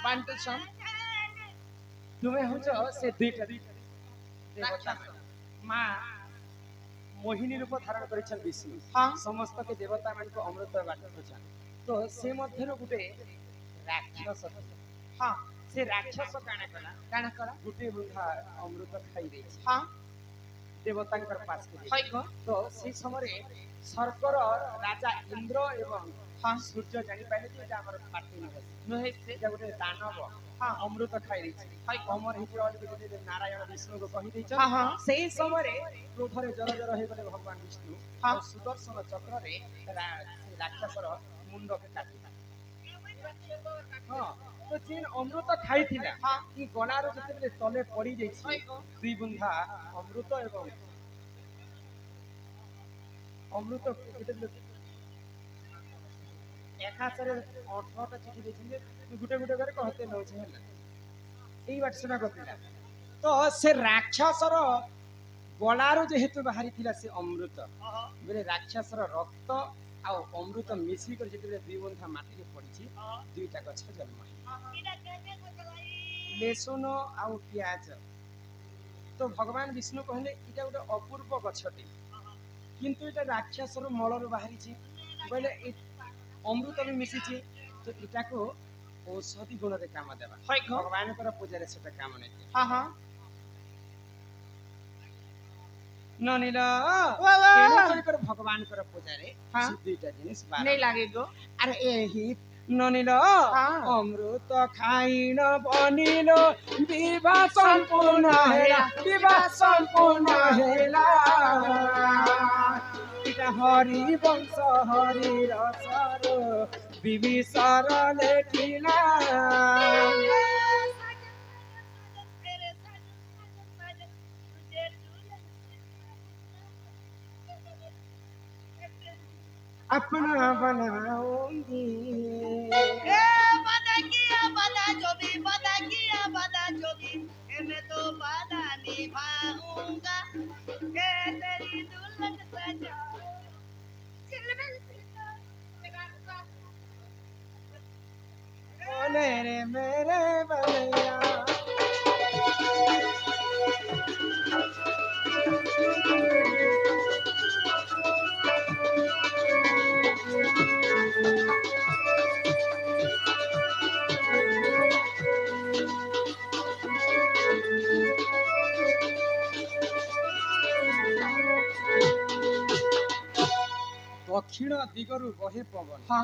ବାଣ୍ଟୁଛନ୍ ତୁମେ ହଉଛ ସେ ଦୁଇଟା ଦେବତା মা মোহিনী রূপ ধারণ করেছেন বিষ্ণু হ্যাঁ সমস্ত কে দেবতা মানক অমৃত বাটুছেন তো সে মধ্যে গোটে রাক্ষস ଥିଲା। হ্যাঁ ସେ ରାକ୍ଷସ କାଣା କଲା କାଣା କଲା ଗୋଟେ ବୁନ୍ଧା ଅମୃତ ଖାଇ ଦେଇଛି ହଁ ଦେବତାଙ୍କର ପାଶକୁ ଯାଇଛି। ହଇ ଗ ତ ସେଇ ସମୟରେ ସ୍ୱର୍ଗର ରାଜା ଇନ୍ଦ୍ର ଏବଂ ହଁ ସୂର୍ଯ୍ୟ ଜାଣିପାରିଲେ ଯେ ଏଇଟା ଆମର ପାଟି ନୁହେଁ ନୁହେଁ ସେ ଏଇଟା ଗୋଟେ ଦାନବ ହଁ ଅମୃତ ଖାଇ ଦେଇଛି ହଇ ଗ ଅମର ହେଇଯିବ ବୋଲି ଯଦି ନାରାୟଣ ବିଷ୍ଣୁଙ୍କୁ କହିଦେଇଛ ହଁ ହଁ ସେଇ ସମୟରେ କ୍ରୋଧରେ ଜର ଜର ହେଇଗଲେ ଭଗବାନ ବିଷ୍ଣୁ ହଁ। ଆଉ ସୁଦର୍ଶନ ଚକ୍ରରେ ସେ ରାକ୍ଷସର ମୁଣ୍ଡକୁ କାଟିଲେ। ହଁ ତ ଯିଏ ଅମୃତ ଖାଇଥିଲା ହଁ କି ଗଳାର ଯେତେବେଳେ ତଳେ ପଡି ଯାଇଛି ହଇ ଗ ଦୁଇ ବୁନ୍ଧା ଅମୃତ ଏବଂ ଅମୃତ ଯେତେବେଳେ ଏକାଶରେ 18ଟା ଚିଠି ଦେଇଛନ୍ତି ଗୋଟେ ଗୋଟେ করে কহতে নଉଛି ହେଲା এই ବାଟ ସେଟା ଗପିଲା ତ ସେ ରାକ୍ଷସର ଗଳାରୁ ଯେହେତୁ ବାହାରିଥିଲା ସେ ଅମୃତ ବୋଲେ ରାକ୍ଷସର ରକ୍ତ ଆଉ ଅମୃତ ମିଶିକରି ଯେତେବେଳେ ଦୁଇ ବନ୍ଧା ମାଟିରେ ପଡିଛି ଦୁଇଟା ଗଛ ଜନ୍ମ ହେଲା ଲେସୁନ ଆଉ ପିଆଜ ତ ଭଗବାନ ବିଷ୍ଣୁ କହିଲେ ଏଇଟା ଗୋଟେ ଅପୂର୍ବ ଗଛଟେ କିନ୍ତୁ ଏଇଟା ରାକ୍ଷସର ମଳରୁ ବାହାରିଛି ବୋଇଲେ ଅମୃତ ବି ମିଶିଛି ତ ଏଟାକୁ ଔଷଧି ଗୁଣରେ କାମ ଦେବା ହଇ ଗ ଭଗବାନଙ୍କର ପୂଜାରେ ସେଟା କାମ ନେଇ ହଁ ହଁ ନନିଲ ବାବା। ତେଣୁ କରି ଭଗବାନଙ୍କର ପୂଜାରେ ହଁ। ସେ ଦୁଇଟା ଜିନିଷ ବାର ନେଇ ଲାଗେ ଗ ଆରେ ଏହି ନନିଲ ହଁ। ଅମୃତ ଖାଇନ ବନିଲ ବିବାହ ସମ୍ପୂର୍ଣ୍ଣ ହେଲା ବିବାହ ସମ୍ପୂର୍ଣ୍ଣ ହେଲା ଏଟା ହରି ବଂଶ ହରି ରସର ବିବିସର ଲେଖିଲା अपना बनाऊंगी मैं तो वादा निभाऊंगा के तेरी दुल्हन सजा बोले रे मेरे बलिया दक्षिण दिगरु बहे पवन ହଁ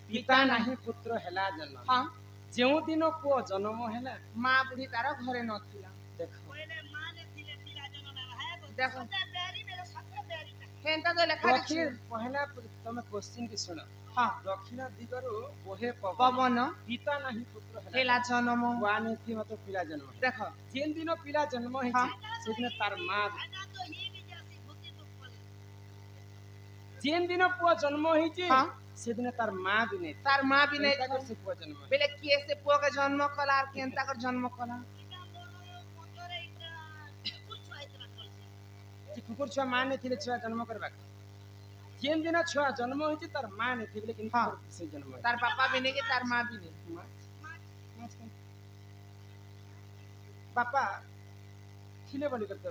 पिता नाही पुत्र ହେଲା ଜନ୍ମ ହଁ ଯେଉଁ ଦିନ ପୁଅ ଜନ୍ମ ହେଲା ମା ବୁଢୀ ତାର ଘରେ ନଥିଲା ଦେଖ ଦେଖ ହେନ୍ତା ତ ଲେଖା ଦକ୍ଷିଣ ଅଛି ପହଲା ତମେ क्वेश्चन କି ଶୁଣ ହଁ ଦକ୍ଷିଣ ଦିଗରୁ ବहे ପवन ପବନ ପିତା ନାହିଁ ପୁତ୍ର ହେଲା ହେଲା ଜନମ ୱାନେ ଥି ମତ ପିଲା ଜନ୍ମ ହେଲା। ଦେଖ ଯେଉଁ ଦିନ ପିଲା ଜନ୍ମ ହେଇଛି ସେଦିନ ତାର ମା ଯେଉଁ ଦିନ ପୁଅ ଜନ୍ମ ହେଇଛି ହଁ ସେଦିନ ତାର ମା ବି ନେଇ ତାର ମା ବି ନେଇ ତାର ସେ ପୁଅ ଜନ୍ମ ହେଇଛି। ବେଲେ କିଏ ସେ ପୁଅକେ ଜନ୍ମ କଲା আর କେନ୍ତା कर ଜନ୍ମ କଲା যে কুকুর ছুয়া মা নেই ছুয়া জন্ম করবা যেন দিন ছুয়া জন্ম হয়েছে তার মা নেই কিন্তু হ্যাঁ। সে জন্ম হয়েছে। তার বাপা भी नहीं के তার মা भी नहीं বাপা ছিলে বলি করতে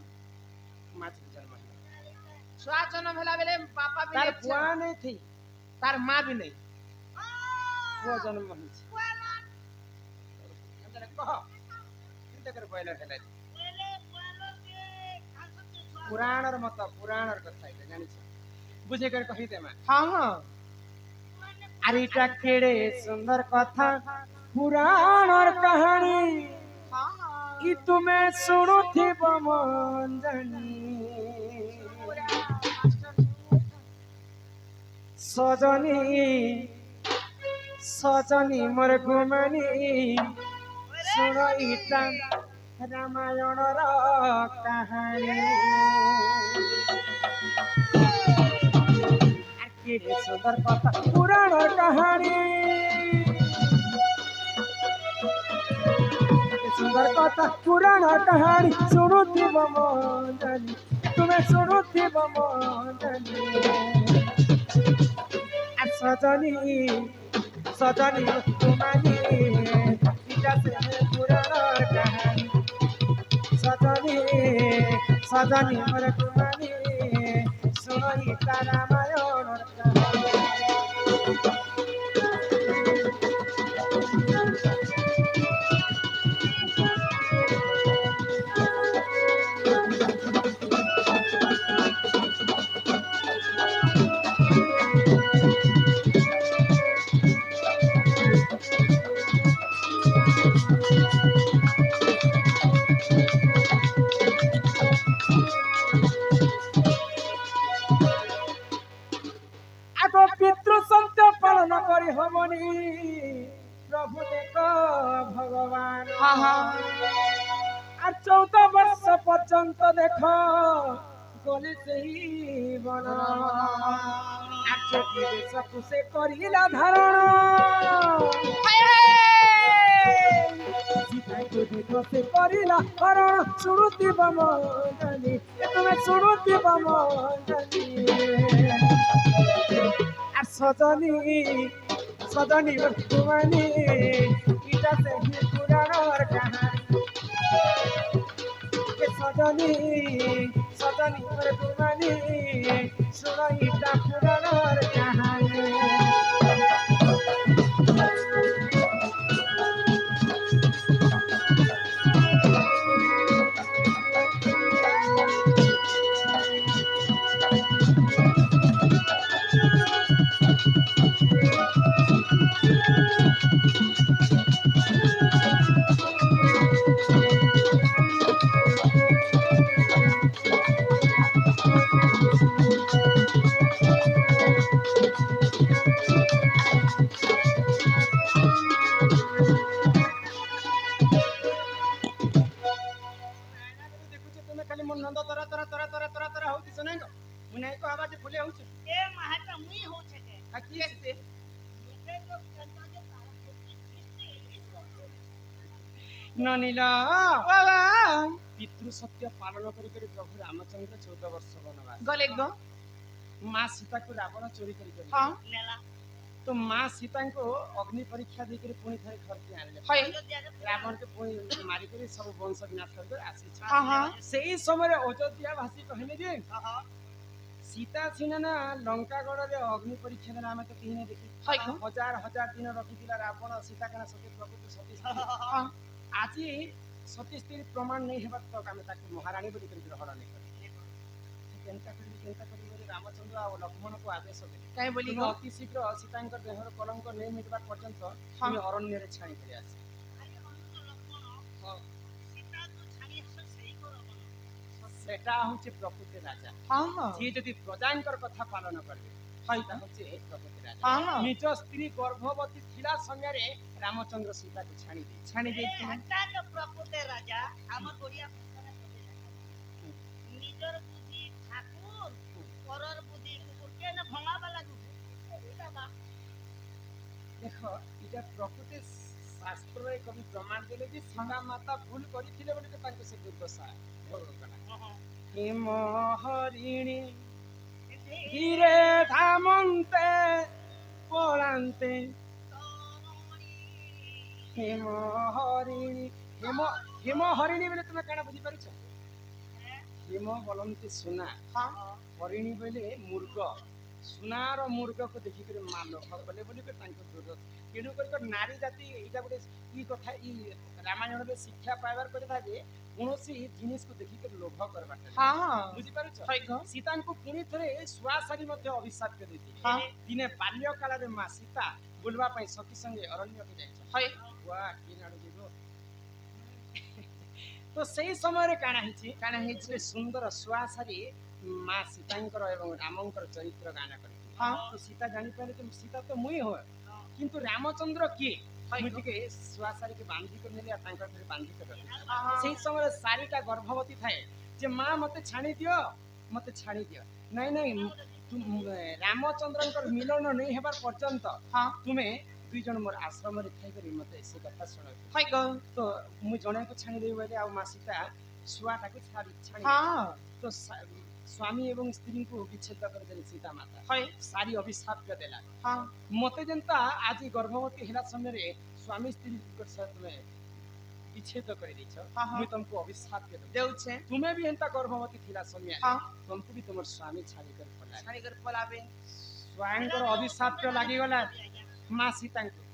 মাছ জন্ম হলো छुआ जन्म होला बेले बापा भी তার नहीं বুয়া নেই থি তার মা भी नहीं পুয়া জন্ম হয়েছে কহ চিন্তা করে বয়লার হেলা পুরাণর মত পুরাণর কথা এটা জানিছ বুঝে করে কহি দেমা हाँ हाँ আরে এটা কেড়ে সুন্দর কথা পুরাণর কাহিনী हाँ हाँ ই তুমি শুনুথিব মন জানি সজনী সজনী মোর ঘুমানি শুণ ইটা রামায়ণর কাহিনী আর কি সুন্দর কথা পুরাণর কাহিনী সুন্দর কথা পুরাণর কাহিনী শুনুথিব মন জানি তুমি শুনুথিব মন জানি আর সজনী সজনী তোমানি এটা সে পুরাণর কাহিনী সজনী সজনী মোর কুমারী শুনই তা রামায়ণর কাহিনী। আগ পিতৃ সত্য পালন করি হবনি প্রভু দেখ ভগবান। আর 14 বর্ষ পর্যন্ত দেখ গলে সেই বন। আর যদি দেশকু সে করিলা ধারণ সীতাଙ୍କୁ দেখ সে করিলা হরণ। শুণুଥିବ মଣ୍ଡলী তুমি শুণুଥିବ মণ্ডলী। আর সজনী সজনী বর্তমানে এটা সেই পুরাণর কাহিনী। সজনী সজনী বর্তমানে শুনো এটা পুরাণর কাহিনী। ଦେଖୁଛ ତୁମେ ଖାଲି ମୋ ନନ୍ଦ ତରା ତରା ତରା ତରା ତରା ତରା ହଉଥିଛ ନାଇଁ ତ? ମୁଁ ନାଇଁ କହ ଆବାଜ ଫୁଲି ହଉଛି। ए महाटा मुई हो छके ଆ କିଏ ସେ? मुझे तो कहता जे तारा ନନିଲ ପିତୃ ସତ୍ୟ ପାଳନ କରି କରି ପ୍ରଭୁ ରାମଚନ୍ଦ୍ର 14 ବର୍ଷ ବନବାସ गले गो ମା ସୀତାକୁ ରାବଣ ଚୋରି କରି କରି हाँ नेला ତ ମା ସୀତାଙ୍କୁ ଅଗ୍ନି ପରୀକ୍ଷା ଦେଇକରି ପୁଣି ଥରେ ଘରକୁ ଆଣିଲେ। हाय अयोध्या के ରାବଣକୁ ପୁଣି ମାରିକରି ସବୁ ବଂଶ ବିନାଶ କରି ଆସିଛି। हाँ हाँ ସେଇ ସମୟରେ ଅଯୋଧ୍ୟା ଭାଷୀ କହିଲେ ଯେ आहा ସୀତା ସିନା ନା ଲଙ୍କା ଗଡ଼ରେ ଅଗ୍ନି ପରୀକ୍ଷା ଦେଲା ଆମେ ତ କେହି ନାଇଁ ଦେଖି। हाय गो ହଜାର ହଜାର ଦିନ ରଖିଥିଲା ରାବଣ ସୀତା କାନା ସତୀ ପ୍ରକୃତି ସତୀ ସ୍ତ୍ରୀ। हाँ ଆଜି ସତୀ ସ୍ତ୍ରୀ ପ୍ରମାଣ ନେଇ ହେବାର ତ ଆମେ ତାକୁ ମହାରାଣୀ ବୋଲି କରି ଗ୍ରହଣ ନେଇ କରି କେନ୍ତା କରିବି ବୋଲି ରାମଚନ୍ଦ୍ର ଆଉ ଲକ୍ଷ୍ମଣକୁ ଆଦେଶ ଦେଲେ। कहीं बोली ତୁମେ गो ଅତି ଶୀଘ୍ର ସୀତାଙ୍କ ଦେହର କଲଙ୍କ ନେଇ ମିଟିବା ପର୍ଯ୍ୟନ୍ତ ହଁ। ତୁମେ ଅରଣ୍ୟରେ ଛାଣି କରି ଆସ। अरे अनुज लक्ष्मण सीता तो छाड़ी हस सही करो बनो ସେଟା ହଉଛି ପ୍ରକୃତି ରାଜା। हाँ हाँ ଯିଏ ଯଦି ପ୍ରଜାଙ୍କର କଥା ପାଳନ କରିବେ ସେଇଟା ହଉଛି ପ୍ରକୃତି ରାଜା। हाँ हाँ ନିଜ ସ୍ତ୍ରୀ ଗର୍ଭବତୀ ଥିଲା ସମୟରେ ରାମଚନ୍ଦ୍ର ସୀତାକୁ ଛାଣି ଦେଇଛି। छानी ए देखी हटा जो प्रकृति राजा हमर ओडिया भाषा में कहले निजर बुद्धि ठाकुर परर बुद्धि कुकुर के न भंगा वाला बाबा ଦେଖ ଏଇଟା ପ୍ରକୃତି ଶାସ୍ତ୍ରରେ କବି ପ୍ରମାଣ ଦେଲେ ଯେ ସୀତା ମାତା ଭୁଲ କରିଥିଲେ ବୋଲି ତାଙ୍କୁ ସେ ଦୁର୍ଦଶା ଭୋଗ କଲା। ହେମ ହରିଣୀ ଧୀରେ ଧାମନ୍ତେ ପଳାନ୍ତେ ହେମ ହରିଣୀ ହେମ ହେମ ହରିଣୀ ବୋଲି ତୁମେ କାଣା ବୁଝିପାରୁଛ? ହେମ ବୋଲନ୍ତି ସୁନା, हाँ ହରିଣୀ ବୋଇଲେ ମୃଗ। ସୁନାର ମୃଗକୁ ଦେଖିକରି ମା ଲୋଭ କଲେ ବୋଲିକି ତାଙ୍କୁ ଦୂର ତେଣୁ କରି ନାରୀ ଜାତି ଏଇଟା ଗୋଟେ ଇ କଥା ଇ ରାମାୟଣରେ ଶିକ୍ଷା ପାଇବାର କଥା ଯେ କୌଣସି ଜିନିଷକୁ ଦେଖିକରି ଲୋଭ କରବାଟା हाँ हाँ ବୁଝିପାରୁଛ? हाय गो ସୀତାଙ୍କୁ ପୁଣି ଥରେ ଶୁଆଶାରୀ ମଧ୍ୟ ଅଭିଶାପ ଦେଇଥିଲେ। हाँ ଦିନେ ବାଲ୍ୟ କାଳରେ ମା ସୀତା ବୁଲବା ପାଇଁ ସଖୀ ସଙ୍ଗେ ଅରଣ୍ୟକୁ ଯାଇଛନ୍ତି। हाय ବୁଆ କିଏ ଆଡୁ ଯିବ ତ ସେଇ ସମୟରେ କାଣା ହେଇଛି କାଣା ହେଇଛି? ଗୋଟେ ସୁନ୍ଦର ଶୁଆଶାରୀ ମା ସୀତାଙ୍କର ଏବଂ ରାମଙ୍କର ଚରିତ୍ର ଗାନ କରିଥିଲେ। ହଁ। ତ ସୀତା ଜାଣିପାରିଲେ ଯେ ସୀତା ତ ମୁଇଁ ହୁଏ କିନ୍ତୁ ରାମଚନ୍ଦ୍ର କିଏ ମୁଁ ଟିକେ ଶୁଆଶାରୀକି ବାନ୍ଧିକି ନେଲି ଆଉ ତାଙ୍କ ଘରେ ବାନ୍ଧିକି ରଖିଲି। हाँ ସେଇ ସମୟରେ ଶାରୀଟା ଗର୍ଭବତୀ ଥାଏ ଯେ ମା ମତେ ଛାଣି ଦିଅ ମତେ ଛାଣି ଦିଅ। ନାଇଁ ନାଇଁ ରାମଚନ୍ଦ୍ରଙ୍କର ମିଳନ ନେଇ ହେବାର ପର୍ଯ୍ୟନ୍ତ हाँ ତୁମେ ଦୁଇ ଜଣ ମୋର ଆଶ୍ରମରେ ଥାଇକରି ମତେ ସେ କଥା ଶୁଣାଉ। हाय गो ତ ମୁଁ ଜଣକୁ ଛାଣିଦେବି ବୋଲି ଆଉ ମା ସୀତା ଶୁଆଟାକୁ ଛାଣି हाँ ତ ସ୍ୱାମୀ ଏବଂ ସ୍ତ୍ରୀଙ୍କୁ ବିଚ୍ଛେଦ କରିଦେଲେ ସୀତା ମାତା। हाय ସାରି ଅଭିଶାପ ଦେଲା हाँ ମତେ ଯେନ୍ତା ଆଜି ଗର୍ଭବତୀ ହେଲା ସମୟରେ ସ୍ୱାମୀ ସ୍ତ୍ରୀ ତୁମେ विच्छेद कर देछ हाँ, हाँ। मुई तुमको अभिशाप के दूं देउछे तुम्हें भी एंता गर्भवती थिला समय हाँ। तुमको भी तुमर स्वामी छाड़ी कर पला छाड़ी कर पलाबे स्वयं कर अभिशाप के लागी गला मां सीता को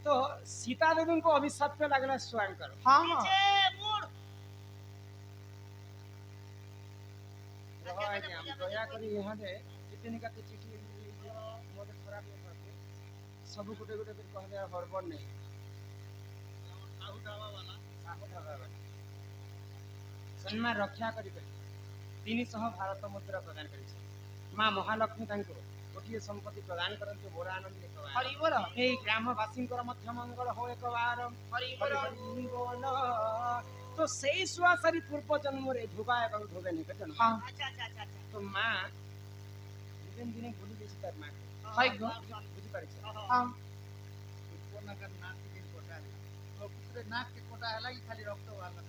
तो सीता देवी को अभिशाप के लागला स्वयं कर हाँ हाँ रहो आज्ञा दया करी यहाँ दे इतनी का चिट्ठी मोदे खराब नहीं करते सब गुटे गुटे कर कह दे हड़बड़ नहीं साहू ढाबा वाला सम्मान रक्षा करी 300 भारत मुद्रा प्रदान करी मां महालक्ष्मी तांको गोटिए संपत्ति प्रदान करते बोरा आनंद हरि बोल ए ग्रामवासी मध्य मंगल हो एक बार हरि बोल हरि बोल तो सेई सुआसरी पूर्व जन्म रे धुबा एवं धोबे नहीं जन्म हाँ तो मां दिन दिन भूली गई तार मां हाय गो बुझी पारे हाँ कोना का नाक के कोटा तो पुत्र नाक के कोटा हला ही खाली रक्त वाला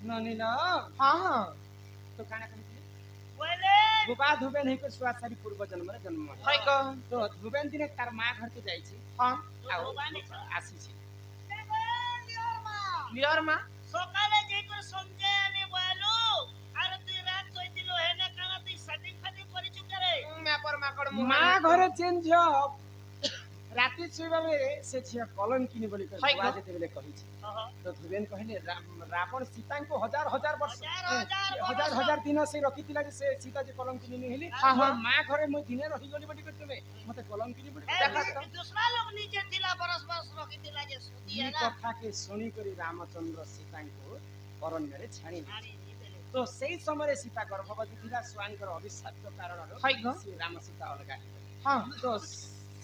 ननी ना हाँ हाँ तो काना कहती धुबा धुबे नहीं को सुआसरी पूर्व जन्म रे जन्म हाय गो तो धुबेन दिन तार मां घर के जाई छी हाँ आसी छी লিওর মা সকালে যে করে সঞ্জে আমি বলো আর তুই রাত কইতিল হেনে কানা তুই সেটিং ফাটিং করিছু করে ম্যাপর মাকড় মা ঘরে চেঞ্জ রাতে শুইবা বেলে সে ঝিয়া কলম কিনি বলি হাই বুয়া গো। যেতে বেলে কহিছি তো ধুবেন কহিলে রাবণ সীতাଙ୍କୁ हजार हजार वर्ष हजार हजार दिन से रखितिला जे से सीता जे कलम किनी निहिली हाँ, हाँ। मां घरे मु दिने रही गली बडी करतमे मते कलम किनी बडी दूसरा लोग नीचे थिला बरस बरस रखितिला जे सुती ई है ना कथा के सुनी करी रामचंद्र सीताଙ୍କୁ अरण्य रे छाणी नारी जीतेले तो सेई समय सीता गर्भवती थिला स्वामीकर अभिशाप कारण हाय गो। श्री राम सीता अलगा हाँ तो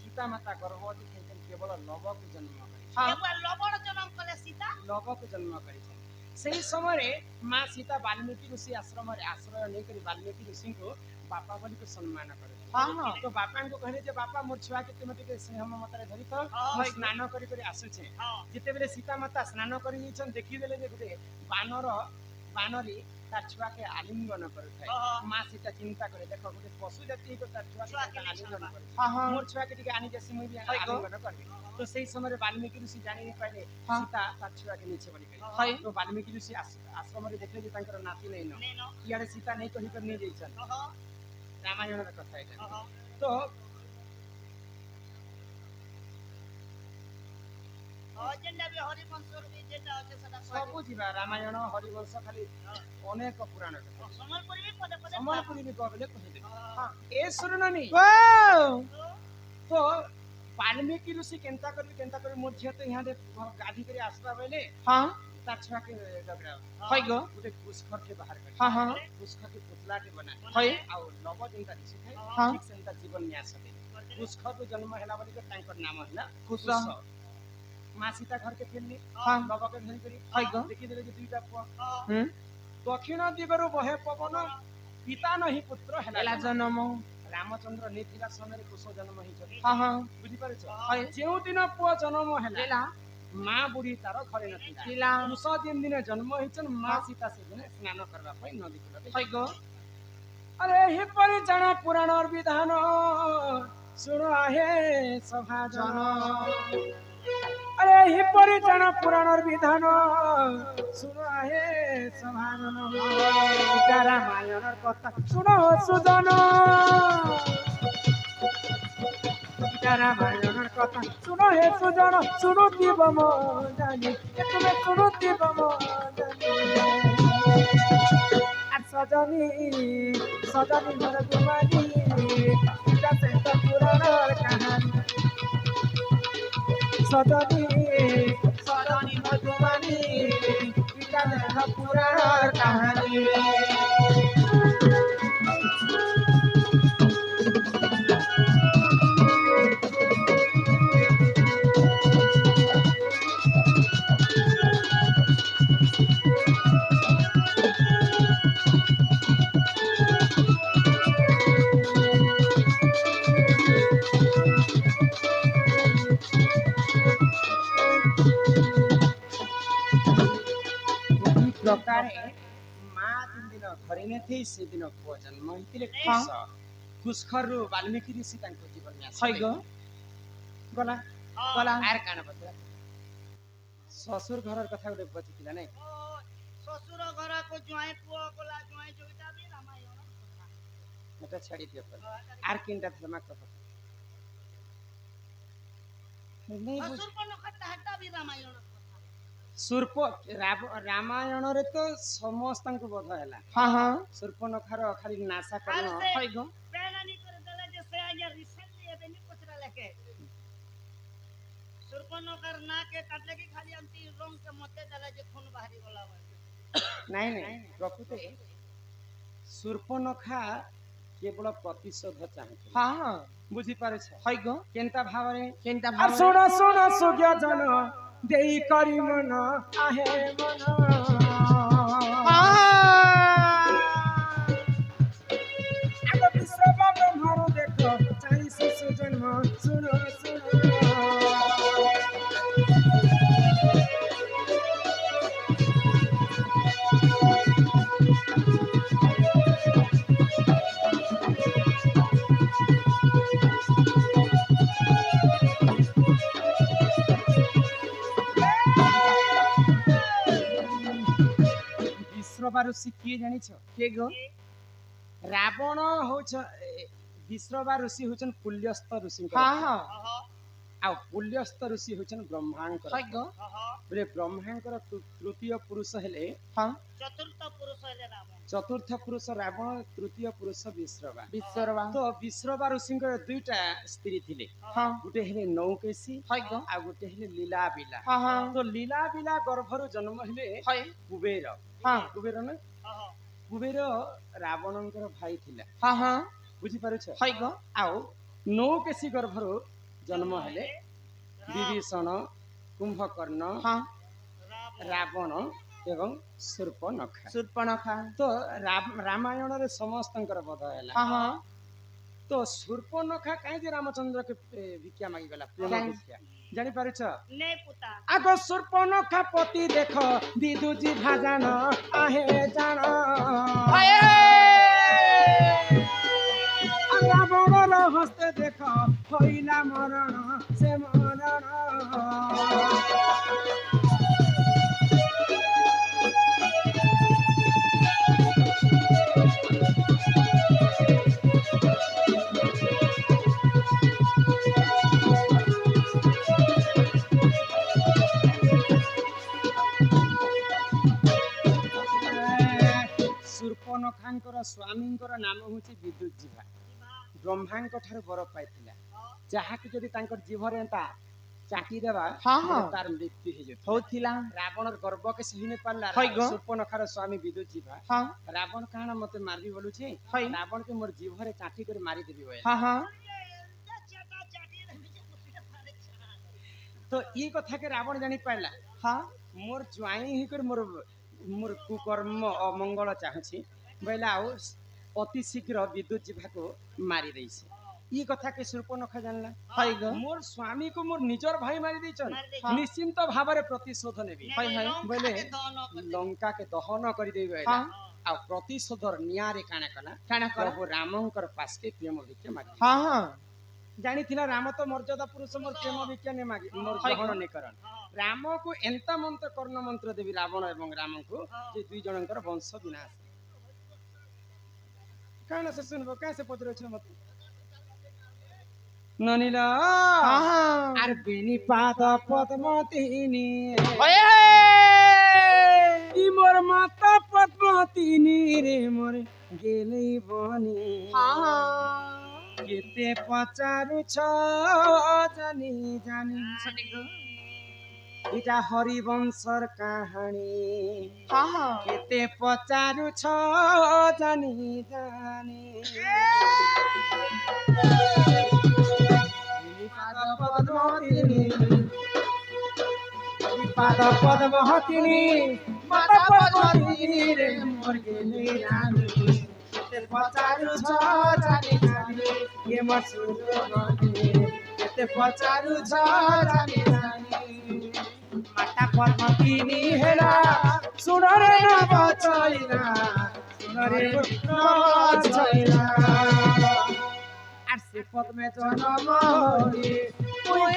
सीता माता गर्भवती थैकन केवल लवक जन्म करी हाँ एगो लबड़ जन्म कले सीता लवक जन्म करी ସେହି ସମୟରେ ମା ସୀତା ବାଲ୍ମୀକି ଋଷି ଆଶ୍ରମରେ ଆଶ୍ରୟ ନେଇକରି ବାଲ୍ମୀକି ଋଷିଙ୍କୁ ବାପା ବୋଲି ସମ୍ମାନ କରେ हाँ हाँ ତ ବାପାଙ୍କୁ କହିଲେ ଯେ ବାପା ମୋର ଛୁଆକେ ତୁମେ ଟିକେ ସ୍ନେହ ମମତାରେ ଧରିଥ ହଁ, ମୁଁ ସ୍ନାନ କରି କରି ଆସୁଛେ ହଁ ଯେତେବେଳେ ସୀତା ମାତା ସ୍ନାନ କରି ଯାଇଛନ୍ ଦେଖିଦେଲେ ଯେ ଗୋଟେ ବାନରୀ ତାର ଛୁଆକେ ଆଲିଙ୍ଗନ କରୁଥାଏ ହଁ। ମା ସୀତା ଚିନ୍ତା કરે ଦେଖ ଗୋଟେ ପଶୁ ଜାତି ତାର ଛୁଆକେ ଛୁଆକେ ଆଲିଙ୍ଗନ ନେଇ કરે हाँ हाँ ମୋର ଛୁଆକେ ଟିକେ ଆଣି ଯାସି ମୁଁ ବି ହାଇ ଗୋ। ଆଲିଙ୍ଗନ କରିବି ତ ସେଇ ସମୟରେ ବାଲ୍ମୀକି ଋଷି ଜାଣି ପାଇଲେ ହଁ। ସୀତା ତାର ଛୁଆକେ ନେଇଛେ ବୋଲି କହିଲେ ହାଇ तो वाल्मीकि ऋषि आश्रम देखले जे तांकर नाती नहीं न नेनो इयाडे सीता नहीं कहि कर नहीं जाइछन ओहो रामायण रे कथा है ओहो तो जेंडा भी हरिवंशर भी जेटा আছে সেটা सब जीवा रामायण हरिवंश खाली अनेक पुराण कथा সম্বলপুরি भी पदे पदे समयपुरी भी कहले कहिले हां हां ए सुरननी वाओ तो वाल्मीकि ऋषि केनता करी मोर झिया तो यहां दे गाधी करे आसबा बेले हाँ ता छुआ के डगरा हाय गो गुटे घुसखर के बाहर कर हाँ हाँ घुसखर के पुतला के बना हाय और नव जिनका दिसे थे हाँ। ठीक से इनका जीवन न्यास है घुसखर को जन्म हैला बोली के तांकर नाम हैला कुश माँ सीता घर के फेलली हाँ बाबा के धरी करी हाय गो देखि देले जे दुईटा पुआ हम्म दक्षिण दिगरु बहे पवन पिता नहीं पुत्र एला हैला जन्म रामचंद्र नेथिला समय कुश जन्म ही छथि हाँ हाँ बुझि पारे छ हाय जेउ दिन पुआ जन्म हैला एला माँ बुढ़ी तार घरे नथिला एला कुश दिन दिन जन्म हिचन माँ सीता से दिन स्नान करबा पई नदी कुलते हाय गो अरे हे परि जन पुराण विधान सुनो आहे सभा जन अरे हे परि जन पुराण विधान सुनो आहे सभा जन रामायण कथा सुनो सुजन रामायण कथा सुनो हे सुजन सुनो दिव म जानी तुम्हें सुनो दिव म सजनी सजनी घर गुमानी पिता से तो पुराण कहानी सजनी सजनी घर गुमानी पिता से तो पुराण कहानी प्रकारे माँ तीन दिन घरे न थे से दिन पुआ जन्म होइतिले हाँ। कुशखरु वाल्मीकि ऋषि तांको जीवन में है गो गला हाँ। गला आर काना बतला ससुर घरर कथा गोटे बचिथिला नै ओ, শ্বশুর ঘর কো জয় পুয়া গলা জয় জয়টা বি রামায়ণ কথা। এটা ছাড়ি দিও পরে আর কিনটা থলা মা কথা নাই শ্বশুর কোন কথা হাটা বি রামায়ণ কথা। সুরপ রামায়ণরে তো সমস্তଙ୍କୁ বধ ହେଲା हाँ हाँ সুর্পনখার খালি নাশা আর কর্ণ সে है गो প্যানানি করে দেলে যে সে আগে রিসেন্টলি এবে নি পচরা লেকে সুরপনকার না কে কাটলে কি খালি আমতি রং কে মতে দেলে যে খুন বাহারি গলা হয়। নাই নাই প্রকৃতে সুর্পনখা কেবল প্রতিশোধ চাହୁଁଛି हाँ हाँ বুঝি পারেছ है गो কেনতা ভাবরে केनता আর भाव শোণ শোণ সুজ্ঞ জন দেই করি মন আহে মন আগ বিশ্ব ব্রহ্মার দেখো চাই শিশু জন্ম শুন শুন বিশ্ববা ঋষি কিଏ ଜାଣିଛ के गो ରାବଣ ହଉଛ ବିଶ୍ରବା ଋଷି ହଉଛନ୍ ପୁଲ୍ୟସ୍ତ ଋଷିଙ୍କ हाँ हाँ ଆଉ ପୁଲ୍ୟସ୍ତ ଋଷି ହଉଛନ୍ ବ୍ରହ୍ମାଙ୍କର है गो ବୋଲେ ବ୍ରହ୍ମାଙ୍କର ତୃତୀୟ ପୁରୁଷ ହେଲେ हाँ চতুর্থ পুরুষ হইলে রাবণ। ଚତୁର୍ଥ ପୁରୁଷ ରାବଣ ତୃତୀୟ ପୁରୁଷ ବିଶ୍ରବା विश्वरवा ତ ବିଶ୍ରବା ଋଷିଙ୍କର ଦୁଇଟା ସ୍ତ୍ରୀ ଥିଲେ हाँ ଗୋଟେ ହେଲେ ନୌକେଶୀ है गो ଆଉ ଗୋଟେ ହେଲେ ଲୀଳାବିଲା हाँ हाँ ତ ଲୀଳାବିଲା ଗର୍ଭରୁ ଜନ୍ମ ହେଲେ है କୁବେର हाँ କୁବେର ନା କୁବେର ରାବଣଙ୍କର ଭାଇ ଥିଲା हाँ हाँ ବୁଝିପାରୁଛ है गो ଆଉ ନୌକେଶୀ ଗର୍ଭରୁ ଜନ୍ମ ହେଲେ ବିଭୀଷଣ କୁମ୍ଭକର୍ଣ୍ଣ हाँ ରାବଣ ଏବଂ ଶୂର୍ପନଖା सुर्पणखा ତ ରାମାୟଣରେ ସମସ୍ତଙ୍କର ବଧ ହେଲା हाँ हाँ ତ ଶୂର୍ପନଖା କାହିଁକି ରାମଚନ୍ଦ୍ରକେ ଭିକ୍ଷା ମାଗିଗଲା ପ୍ରେମ କାହିଁ? ଭିକ୍ଷା ଜାଣିପାରୁଛ নে পুতা ଆଗ ଶୂର୍ପନଖା ପତି ଦେଖ ବିଦୁଜି ଭାଜାନ ଆହେ ଜାଣ ରାବଣର ହସ୍ତେ ଦେଖ ହଇଲା ମରଣ ସେ ମରଣ ଶୂର୍ପନଖାଙ୍କର ସ୍ୱାମୀଙ୍କର ନାମ ହେଉଛି ବିଦୁଜିଭା ବ୍ରହ୍ମାଙ୍କ ଠାରୁ ବର ପାଇଥିଲା ଯାହାକୁ ଯଦି ତାଙ୍କର ଜିଭରେ ଏନ୍ତା ଚାଟି ଦେବା ହଁ, ହଁ। ତାର ମୃତ୍ୟୁ ହେଇଯିବ होथिला ରାବଣର ଗର୍ବକେ ସହି ନ ପାରିଲା ହଇ ଗ। ଶୂର୍ପନଖାର ସ୍ୱାମୀ ବିଦୁଜିଭା हाँ ରାବଣ କାରଣ ମତେ ମାରିବି ବୋଲୁଛି ହଇ। ରାବଣକେ ମୋର ଜିଭରେ ଚାଟି କରି ମାରିଦେବି ବୋଲେ हाँ हाँ ତ ଇ କଥାକେ ରାବଣ ଜାଣି ପାରିଲା हाँ ମୋର ଜ୍ୱାଇଁ ହେଇକରି ମୋର କୁକର୍ମ ଅମଙ୍ଗଳ ଚାହୁଁଛି ବୋଇଲେ ଆଉ ଅତି ଶୀଘ୍ର ବିଦ୍ୟୁତ ଜିଭାକୁ ମାରି ଦେଇଛି ଇ କଥାକେ ଶୂର୍ପନଖା ଜାଣିଲା है गो ମୋର ସ୍ୱାମୀକୁ ମୋର ନିଜର ଭାଇ ମାରି ଦେଇଛନ୍ ମାରି ଦେଇଛନ୍। ନିଶ୍ଚିନ୍ତ ଭାବରେ ପ୍ରତିଶୋଧ ନେବି ହଇ ହଇ ବୋଇଲେ ଲଙ୍କାକେ ଦହନ କରିଦେବି ବୋଇଲା हाँ ଆଉ ପ୍ରତିଶୋଧର ନିଆଁରେ କାଣା କଲା काना कर ପ୍ରଭୁ ରାମଙ୍କର ପାଶକେ ପ୍ରେମ ଭିକ୍ଷା ମାଗି हाँ हाँ ଜାଣିଥିଲା ରାମ ତ ମର୍ଯ୍ୟାଦା ପୁରୁଷ ମୋର ପ୍ରେମ ଭିକ୍ଷା ନେ ମାଗି ମୋର ହଇ ଗ୍ରହଣ ଗ। ନେ କରନ୍ ରାମକୁ ଏନ୍ତା ମନ୍ତ୍ର କର୍ଣ୍ଣ ମନ୍ତ୍ର ଦେବି ରାବଣ ଏବଂ ରାମଙ୍କୁ ଯେ ଦୁଇ ଜଣଙ୍କର ବଂଶ ବିନାଶ କାଣ ସେ ଶୁଣିବ କାଁ ସେ ପଚାରୁଛ ମତେ ନନିଲ हाँ हाँ আর বেনি পাদ পদ্মতিনি ই মোর মাতা পদ্মতিনি রে মোর গেলেই বনি কেতে পচারুছ জানি জানি এটা হরিবংশর কাহানি हाँ हाँ কেতে পচারুছ জানি জানি পাদ পদ্মহতিনি মাতা পদ্মতিনি রে মোর গেলে রানী কেতে পচারুছ জানি জানি কে মোর সুরগনি কেতে পচারুছ জানি জানি মাতা পদ্মতিনি হেলা সুররে নব চইলা ঘরে ছয়লা আর সে পদ্মে জনম হলে ওই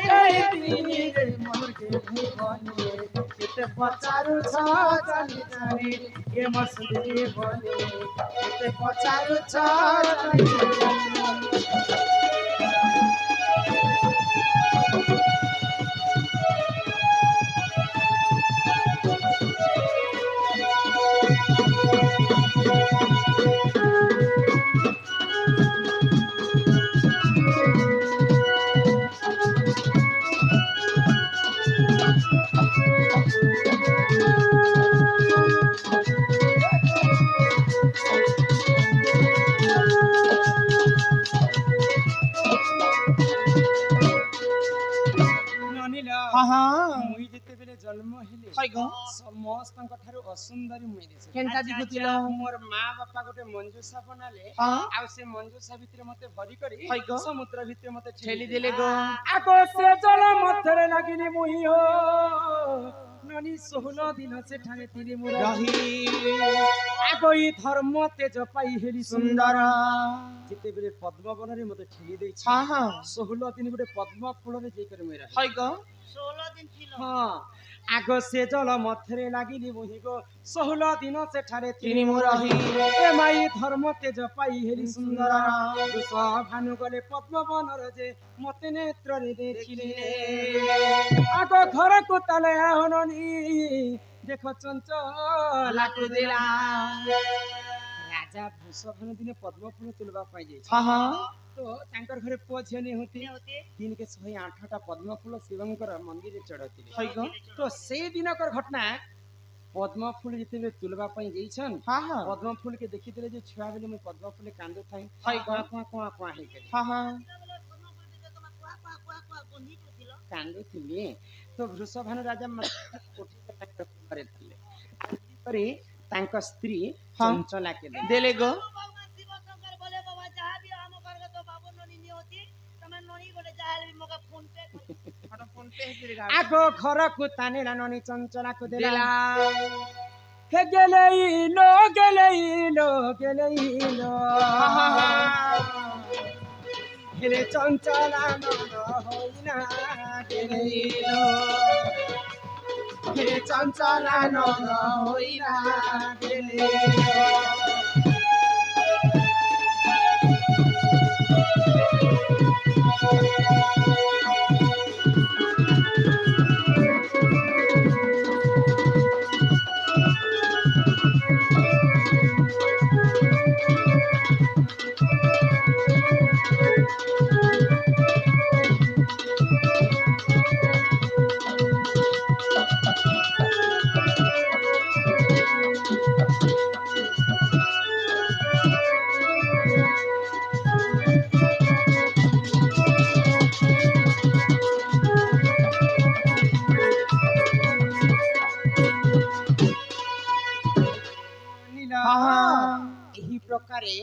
তিনি রে মনকে ভুবনে কেতে পচারু জানি জানি এ মসলি বলে কেতে পচারু জানি ନନିଲ ମୁଇ ଯେତେବେଳେ ଜନ୍ମ ହେଲି ସମସ୍ତଙ୍କ ଠାରୁ ଅସୁନ୍ଦରୀ ମୁଇ ଦିଶେ କେନ୍ତା ଦିଖୁଥିଲ ମୋର ମା ବାପା ଗୋଟେ ମଞ୍ଜୁସା ବନାଲେ ହଁ। ଆଉ ସେ ମଞ୍ଜୁସା ଭିତରେ ମତେ ଭରି କରି ହଇ ଗୋ। ସମୁଦ୍ର ଭିତରେ ମତେ ଠେଲି ଦେଲେ ଗୋ ଆଗ ସେ ଜଳ ମଧ୍ୟରେ ଲାଗିନି ମୁଇ ହୋ ନନି 16 ଦିନ ସେଠାରେ ଥିଲି ମୁଁ ରହି ଆଗ ଇ ଧର୍ମ ତେଜ ପାଇ ହେଲି ସୁନ୍ଦର ଯେତେବେଳେ ପଦ୍ମବନରେ ମତେ ଠେଲି ଦେଇଛି 16 ଦିନ ଗୋଟେ ପଦ୍ମ ଫୁଲରେ ଯାଇକରି ମୁଇ ରହି ହଇ ଗୋ 16 দিন ছিল ହଁ ଆଗ ସେ ଜଳ ମଧ୍ୟରେ ଲାଗିଲି ମୁହିଁ ଗୋ 16 ଦିନ ସେଠାରେ ତିନି ମୁଁ ରହି। ଏ ମାଇ ଧର୍ମ ତେଜ ପାଇ ହେଲି ସୁନ୍ଦର ଭାନୁ ଗଲେ ପଦ୍ମବନର ଯେ ମତେ ନେତ୍ରରେ ଦେଖିଲେ ଆଗ ଘରକୁ ତାଲେ ଆହନନି ଦେଖ ଚଞ୍ଚଲାକୁ ଦେଲା ରାଜା ବୃଷଭାନୁ ଦିନେ ପଦ୍ମ ଫୁଲ ତୁଲବା ପାଇଁ ଯାଇଛି ତ ତାଙ୍କର ଘରେ ପୁଅ ଝିଅ ନେଇ ହନ୍ତି হতে ଦିନକେ 108ଟା ପଦ୍ମ ଫୁଲ ଶିବଙ୍କର ମନ୍ଦିରରେ ଚଢଉଥିଲେ ହଇ ଗୋ ତ ସେଇ ଦିନକର ଘଟଣା ପଦ୍ମ ଫୁଲ ଯେତେବେଳେ ତୁଲବା ପାଇଁ ଯାଇଛନ୍ ପଦ୍ମ ଫୁଲକେ ଦେଖିଥିଲେ ଯେ ଛୁଆ ବେଲେ ମୁଁ ପଦ୍ମ ଫୁଲ କାନ୍ଦୁଥାଏ ହଇ ଗୋ। କୁଆ ହେଇକରି କାନ୍ଦୁଥିଲି ତ ବୃଷଭାନୁ ରାଜା ଉଠିଲେ ତାଙ୍କ ଘରେ ଥିଲେ ପରେ ତାଙ୍କ ସ୍ତ୍ରୀ ହଁ। ଚଞ୍ଚଲାକେ ଦେଲେ ଦେଲେ ଗୋ ভগবান শিব শঙ্কর বলে বাবা যাহা বি আম ঘরে তো বাবু ননি নিয়তি তুমি ননি গলে যাহা বি মকে ফোন পে আগ ঘরକୁ তানেলা ননি চঞ্চলাକୁ দেলা দেলা হে গেলেইলো গেলেইলো গেলেইলো হেলে চঞ্চলা নন হইনা গেলেইলো হেলে চঞ্চলা নন হইনা গেলেইলো ଏହି ପ୍ରକାରେ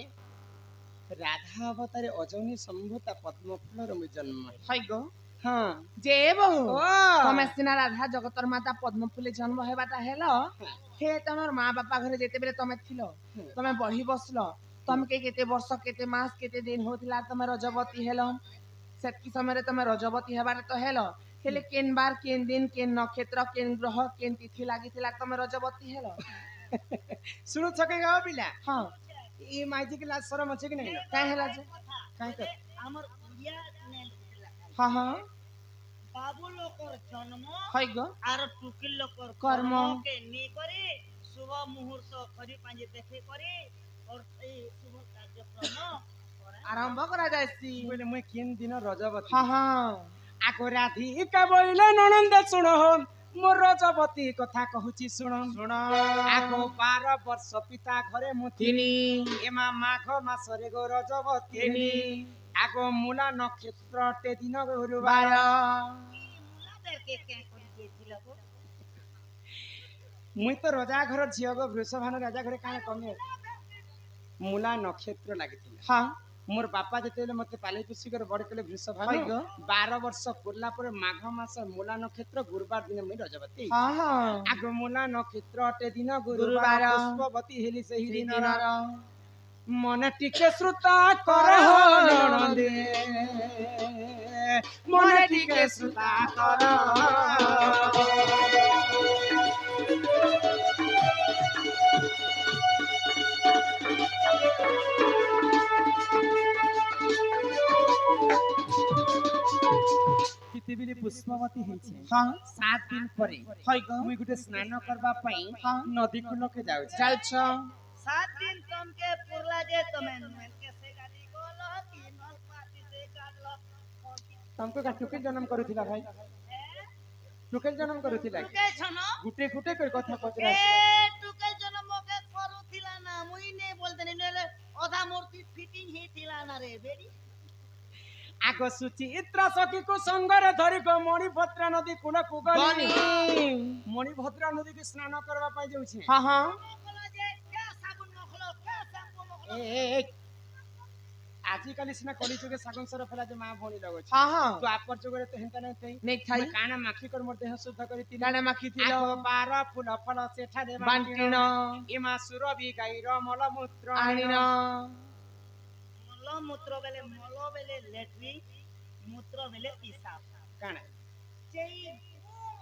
ରାଧା ଅବତାରେ ଅଜନୀ ସମ୍ଭୂତା ପଦ୍ମ ଫୁଲର ମୁଁ ଜନ୍ମ ହେଲି। ହଇ ଗୋ ହଁ ଯେ ବହୁ ଓ ତମେ ସିନା ରାଧା ଜଗତର ମାତା ପଦ୍ମ ଫୁଲେ ଜନ୍ମ ହେବାଟା ହେଲ ହେ ତମର ମା ବାପା ଘରେ ଯେତେବେଳେ ତମେ ଥିଲ ତମେ ବଢି ବସଲ ତମକେ କେତେ ବର୍ଷ କେତେ ମାସ କେତେ ଦିନ ହଉଥିଲା ତମେ ରଜବତୀ ହେଲ ସେତିକି ସମୟରେ ତମେ ରଜବତୀ ହେବାରେ ତ ହେଲ ହେଲେ କେନ୍ ବାର କେନ୍ ଦିନ କେନ୍ ନକ୍ଷତ୍ର କେନ୍ ଗ୍ରହ କେନ୍ ତିଥି ଲାଗିଥିଲା ତମେ ରଜବତୀ ହେଲ ଶୁଣୁଛ କି ଗାଁ ପିଲା ହଁ ଏ ମାଇଜି କି ଲାଜ ସରମ ଅଛି କି ନାହିଁ କାଇଁ ହେଲା ଯେ କାଇଁ କର আমার ইয়া নেল ହଁ ହଁ বাবু লোকর জন্ম হই গো আর টুকির লোকর কর্ম। কর্মকে নি করে শুভ মুহূর্ত খরি পাঁজে দেখে করে और এই শুভ কার্যক্রম করা আরম্ভ করা যাইছি ବୋଇଲେ ମୁଇଁ କେନ୍ ଦିନ ରଜବତୀ ହଁ ହଁ ଆଗ ରାଧିକା ବୋଇଲେ ନଣନ୍ଦ ଶୁଣ ମୋ ରଜବତୀ କଥା କହୁଛି ଶୁଣ ଶୁଣ ଆଗ 12 ବର୍ଷ ପିତା ଘରେ ମୁଁ ଥିଲି ତିନି ଏମା ମାଘ ମାସରେ ଗୋ ରଜବତୀ ହେଲି ଆଗ ମୂলা ନକ୍ଷତ୍ରଟେ ଦିନ ଗୁରୁବାର ବାର মুলাদেরকে কে করে দিয়েছিল গো ମୁଇଁ ତ ରଜା ଘର ଝିଅ ଗୋ ବୃଷଭାନୁ ରାଜା ଘରେ କାଣା କମେ ମୂଲା ନକ୍ଷତ୍ର ଲାଗିଥିଲା ହଁ मोर बापा जेतेले मते पाले पुसी कर बड़ कले वृषभ हाय गो। 12 वर्ष पुरला पर माघ मास मूला नक्षत्र गुरुवार दिन मुई रजवती ହଁ ହଁ आग मूला नक्षत्र अटे दिन गुरुवार। गुरुवार पुष्पवती हेली सही ସେଇ दिन ଦିନର मन टिके श्रुता कर ननदे मन टिके श्रुता कर পৃথিবীরে পুষ্পবতী হইছে ହଁ 7 দিন পরে ହାଇ ଗো মুই গুটে স্নান করবা পাই ହଁ নদী কূলকে যাଉଛି ଚାଲଛ 7 दिन तुमके पुरला जे तुमे नुएल के से गाड़ी गोलो की नल पाती से गाड़लो तुमको का टुकेल जन्म करूथिला भाई टुकेल जन्म करूथिला टुके छनो गुटे गुटे कर कथा पचरा ए टुके जन मोके करूथिला ना मुई ने बोलते ने ओधा मूर्ति फिटिंग ही थिला ना रे बेडी आग सुचि इत्रा सखी को संगरे धरि को मणिभद्रा नदी कूल कुगली मणिभद्रा नदी के स्नान करबा पाई जाउछे ହଁ ହଁ बोला जे क्या साबुन मखलो क्या शैम्पू मखलो ए आजिकाली सिना कली जुगे सागन सर फला जे मां भणी लगछ ହଁ ହଁ तो आपर जुगे तो हेंता नै तई ନେଇ ଖାଇ काना माखी कर मोर देह शुद्ध करी तिला କାଣା ମାଖିଥିଲ आग 12 फूल फल सेठारे ବାଣ୍ଟିଣ एमा सुरभि गाईर मलमूत्र ଆଣିନ मलो मूत्र बेले मलो बेले लेट्रिन मूत्र बेले पेशाब काना जेई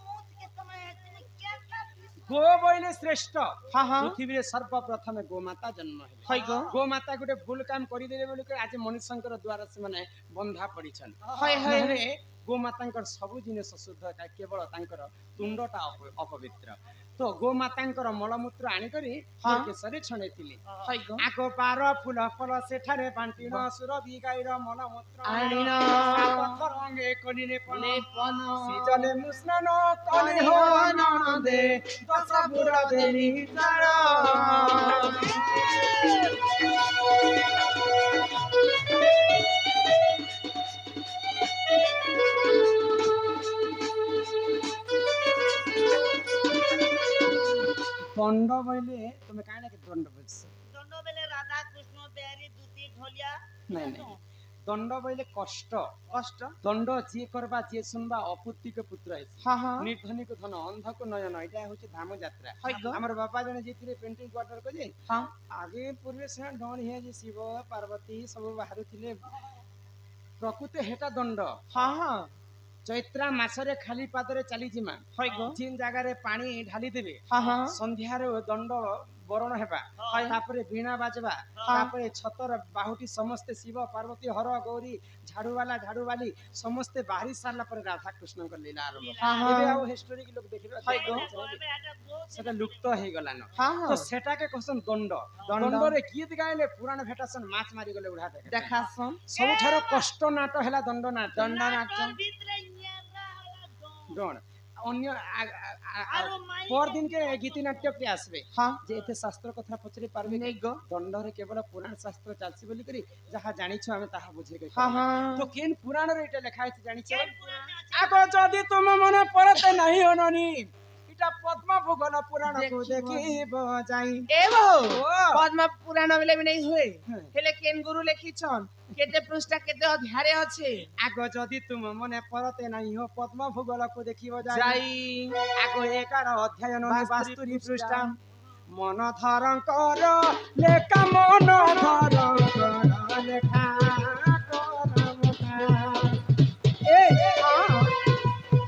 मूत के समय तुम क्या क्या गो बोइले श्रेष्ठ ହଁ ହଁ पृथ्वी रे सर्वप्रथम गोमाता जन्म हेले ହାଇ गो गोमाता गुटे भूल काम करी देले बोली के आज मनुष्यंकर द्वारा से माने बंधा पड़ीछन हाय हाय नहले गोमातांकर सब जिनिस शुद्ध का केवल तांकर तुंडटा अपवित्र तो गोमातांकर मलमूत्र आनी करी हाँ। केसरी छणेथिले ହାଇ गो आगो 12 फूल फल सेठारे बांटिन सुरभि गाईर मलमूत्र ଆଣିନ रंगे कलिले पन ଲେପନ सिजले मुस्नान कली हो ननदे दस बुढ़ देनी तार दंड बोले तुम्हें काहे ना के दंड बोलছ दंड बेले राधा कृष्ण बेरी दूती ढोलिया नहीं नहीं दंड बोले कष्ट କଷ୍ଟ दंड जे करबा जे सुनबा अपुत्री के पुत्र है ହଁ ହଁ निर्धनी को धन अंध को नयन एटा होचे धाम यात्रा ହାଇ गो हमर बाबा जने जीतिले पेंटिंग क्वार्टर को जे ହଁ आगे पूर्वे से डन हे जे शिव पार्वती सब बाहर थिले प्रकृति हेटा दंड ହଁ ହଁ चैत्रा मासरे खाली पादरे चली जिमा ହାଇ गो जिन जगह रे पानी ढाली देबे ହଁ ହଁ संध्यारे दंड बरण हेबा तापरे वीणा बाजबा तापरे छतर बाहुटी समस्त शिव पार्वती हर गौरी झाड़ू वाली समस्त बाहरी सारला पर राधा कृष्ण को लीला आरंभ हाँ, हाँ। एबे आउ हिस्टोरी के लोग देखिबा हाय गो। सेटा लुप्त हे गलान ହଁ तो ହଁ सेटा के कहसन दंड दंड। दंड रे गीत गाइले पुराण भेटासन माछ मारी गले उड़ा देखे देखासन सबठारो कष्ट नाट हेला दंड नाट दंड नाट भीतरे न्यारा वाला गण अन्य आरो माई पर दिन के गीति नाट्य के आसबे ହଁ जे एते शास्त्र कथा पचरे पारबे ନେଇ गो दंड रे केवल पुराण शास्त्र चालसी बोली करी जहा जानिछ हमें ताहा बुझे गई ହଁ ହଁ तो केन पुराण रे एटा लिखा है जानिछ आगो जदी तुम मन परते नहीं होननी इटा पद्म भूगोल पुराण को देखिब जाई ଏ ବହୁ ओ ପଦ୍ମ ପୁରାଣ ବେଲେ ବି ନେଇ ହୁଏ ହଁ। ହେଲେ କେନ୍ ଗୁରୁ ଲେଖିଛନ୍ କେତେ ପୃଷ୍ଠା କେତେ ଅଧ୍ୟାୟରେ ଅଛି आगो जदी तुम मन परते नहीं हो पद्म भूगोल को देखिब जाई ଯାଇ आगो 11 अध्याय नो बास्तुरी 72 पृष्ठा मन धरंकर लेखा मन धरंकर लेखा ए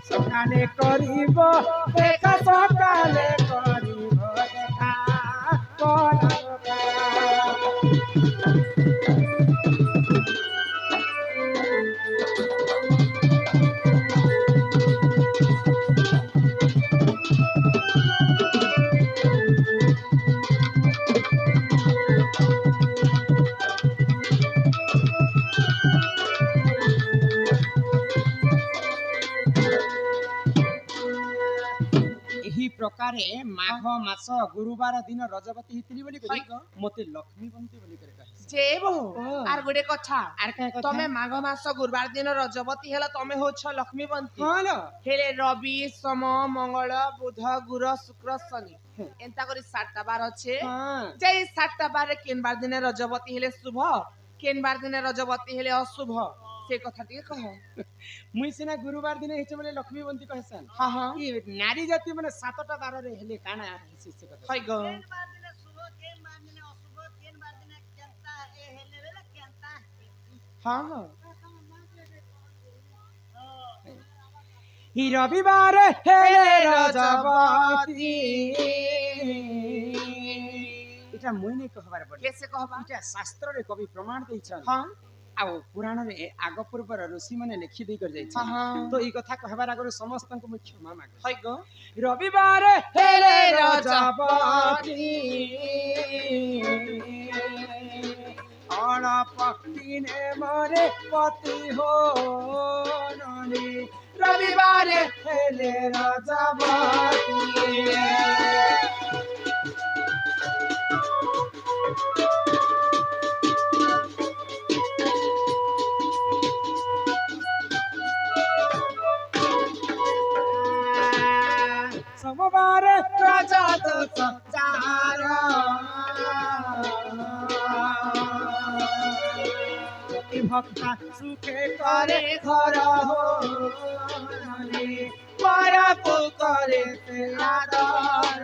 सकाले करिब देखा सकाले करिब देखा करब एही प्रकारे माघ मास गुरुवार दिन रजवती हितली बोली करी ହାଇ गो मते लक्ष्मीवंती बोली करे कहे ଯେ ବହୁ ଓ। ଆର ଗୋଟେ କଥା आर का कथा ତମେ ମାଘ ମାସ ଗୁରୁବାର ଦିନ ରଜବତୀ ହେଲ ତମେ ହଉଛ ଲକ୍ଷ୍ମୀବନ୍ତୀ हां लो ହେଲେ ରବି ସୋମ ମଙ୍ଗଳ ବୁଧ ଗୁର ଶୁକ୍ର ଶନି ହୁଁ। ଏନ୍ତା କରି 7ଟା ବାର ଅଛେ हां ଯେ 7ଟା ବାରରେ କେନ୍ ବାର ଦିନେ ରଜବତୀ ହେଲେ ଶୁଭ କେନ୍ ବାର ଦିନେ ରଜବତୀ ହେଲେ ଅଶୁଭ ସେ କଥା ଟିକେ କହ। ମୁଇଁ ସିନା ଗୁରୁବାର ଦିନ ହେଇଛି ବୋଲେ ଲକ୍ଷ୍ମୀବନ୍ତୀ କହିସନ୍। ହଁ ହଁ ଇ ନାରୀ ଜାତି ମାନେ 7ଟା ବାରରେ ହେଲେ କାଣା ହେସି ସେ କଥା। ହଇ ଗ କେନ୍ ବାର ଦିନେ ଶୁଭ କେନ୍ ବାର ଦିନେ ଅଶୁଭ କେନ୍ ବାର ଦିନେ କେନ୍ତା ଏ ହେଲେ ବେଲେ କେନ୍ତା ହଁ ହଁ ଇ ରବିବାର ହେଲେ ରଜବତୀ এটা মুই নেই কহবার বলে କେसे କହବା এটা শাস্ত্ରରେ কবি প্রমাণ ଦେଇছন ହଁ ଆଉ ପୁରାଣରେ ଆଗ ପୂର୍ବର ଋଷି ମାନେ ଲେଖି ଦେଇ କରି ଯାଇଛନ୍। ହଁ ତ ଏଇ କଥା କହିବାର ଆଗରୁ ସମସ୍ତଙ୍କୁ ମୁଁ କ୍ଷମା ମାଗୁଛି। ହଇ ଗ ରବିବାର ହେଲେ ରଜବତୀ ଅଳପ ଦିନେ ମରେ ପତି ହୋ ରବିବାର ହେଲେ ରଜବତୀ সোমবার রজত চার ভক্তা সুখে করে ঘর পরপু করে আদর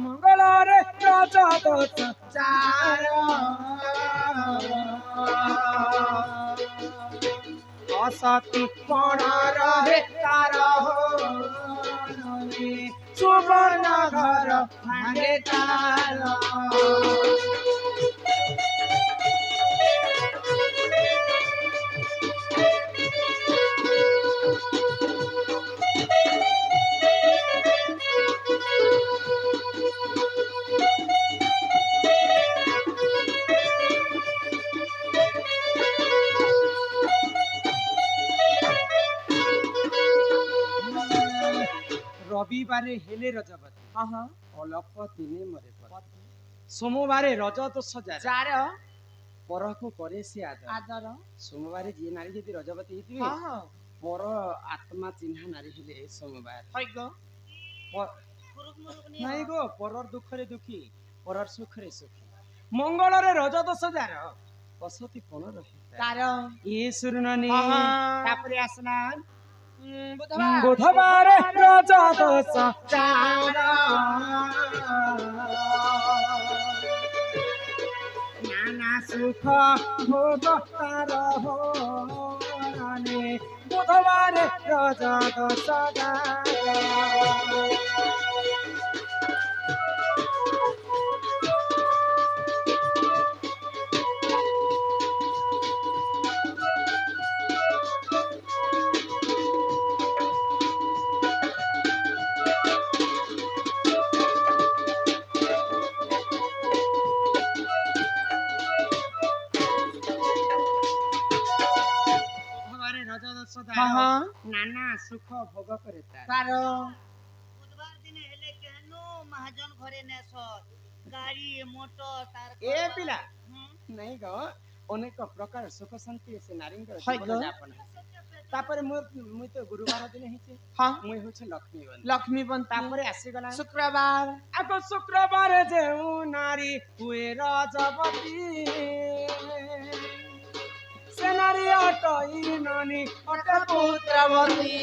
মঙ্গলরে রজত চার অসতি পণ রহে তার সুবর্ণ ঘর ভাঙে তার রবিবারে হেলে রজবতী ହଁ ହଁ অল্প দিনে মরে পতি সোমবারে রজত সজা ଯାର পরକୁ করে সে আদর ଆଦର সোমবারে যে নারী যদি রজবতী হইতিবে ହଁ ହଁ পর আত্মা চিহ্না নারী হলে সোমবার ହଇ ଗ ফুরুক মুরুক নাই গো পরর দুঃখরে দুঃখী পরর সুখরে সুখী মঙ্গলরে রজত সজার বসতি পণ রহে ତାର এ সুরননি ହଁ, ହଁ। তারপরে আসনা ବୁଧବାର বুধবার রজত সজার নানা সুখ ভোগ তার হরণে বুধবার রজত সজার বুধবারে রজত ହଁ সজার ହଁ নানা সুখ ভোগ করে তার ତାର বুধবার দিনে হেলে কেন মহাজন ঘরে নেস গাড়ি মোটর তার এ পিলা হুম নাই গো অনেক প্রকার সুখ শান্তি সে নারীঙ্কর হয় জীবন গো। যাপন তারপরে মুই তো গুরুবার দিন হইছে ହଁ মুই হচ্ছে লক্ষ্মী বন্ধু ଲକ୍ଷ୍ମୀ ବନ୍ତୀ তারপরে আসিগলা ଶୁକ୍ରବାର আগ শুক্রবারে যেউ নারী হুয়ে রজবতী সে নারী অটই ননি অট পুত্রবতী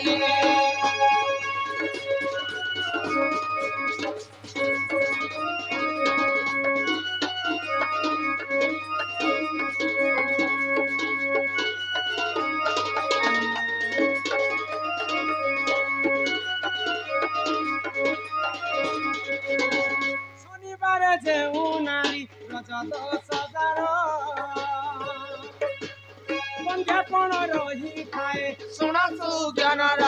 শনিবারে যেউ নারী রজত সজার বন্ধ্যাপণ রহি খায়ে ଶୁଣ ସୁଜ୍ଞାନର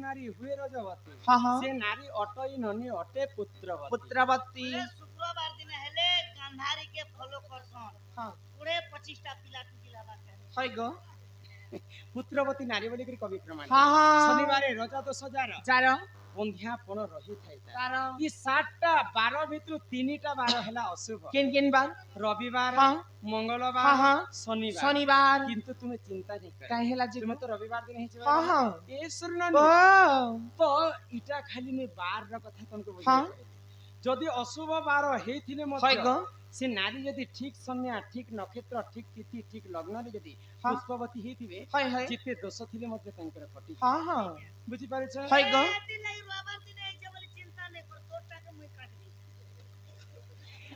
নারী হুয়ে রজবতী হ্যাঁ হ্যাঁ সে নারী অটই ননি অটে পুত্রবতী পুত্রবতী শুক্রবার দিন হেলে গান্ধারী কে ফলো করছন হ্যাঁ 20-25টা পিলা টুকিলা বাকে হয় গো পুত্রবতী নারী বলি করে কবি প্রমাণ হ্যাঁ হ্যাঁ শনিবারে রজা দোষ যার যার বন্ধিয়া পণ রহি থাই তার ই 7টা 12 ভিতରୁ 3টা বার হেলা অশুভ কেন কেন বার রবিবার হ্যাঁ মঙ্গলবার হ্যাঁ হ্যাঁ শনিবার শনিবার কিন্তু তুমি চিন্তা নাই করে কাই হেলা যে তুমি তো রবিবার দিন ହେଇଛି হ্যাঁ হ্যাঁ এ ও শুননি তো ইটা খালি নে বার র কথা তোমাকে হ্যাঁ। বুঝাই যদি অশুভ বার হেইଥିଲେ হয় ମଧ୍ୟ গো সে নারী যদি ঠিক সময় ঠিক নক্ষত্র ঠিক তিথি ঠিক লগ্ନରେ যদি হ্যাঁ। পুষ্পবতী ହେଇଥିବେ হয় হয় যেতে দোষ ଥିଲେ ମଧ୍ୟ ତାଙ୍କର କଟି হ্যাঁ হ্যাঁ ବୁଝି ପାରିଛ হয় গো দিন এই রবিবার দিন এই যে বলি চিন্তা নেই কর তোরটাকে মুই কাটবি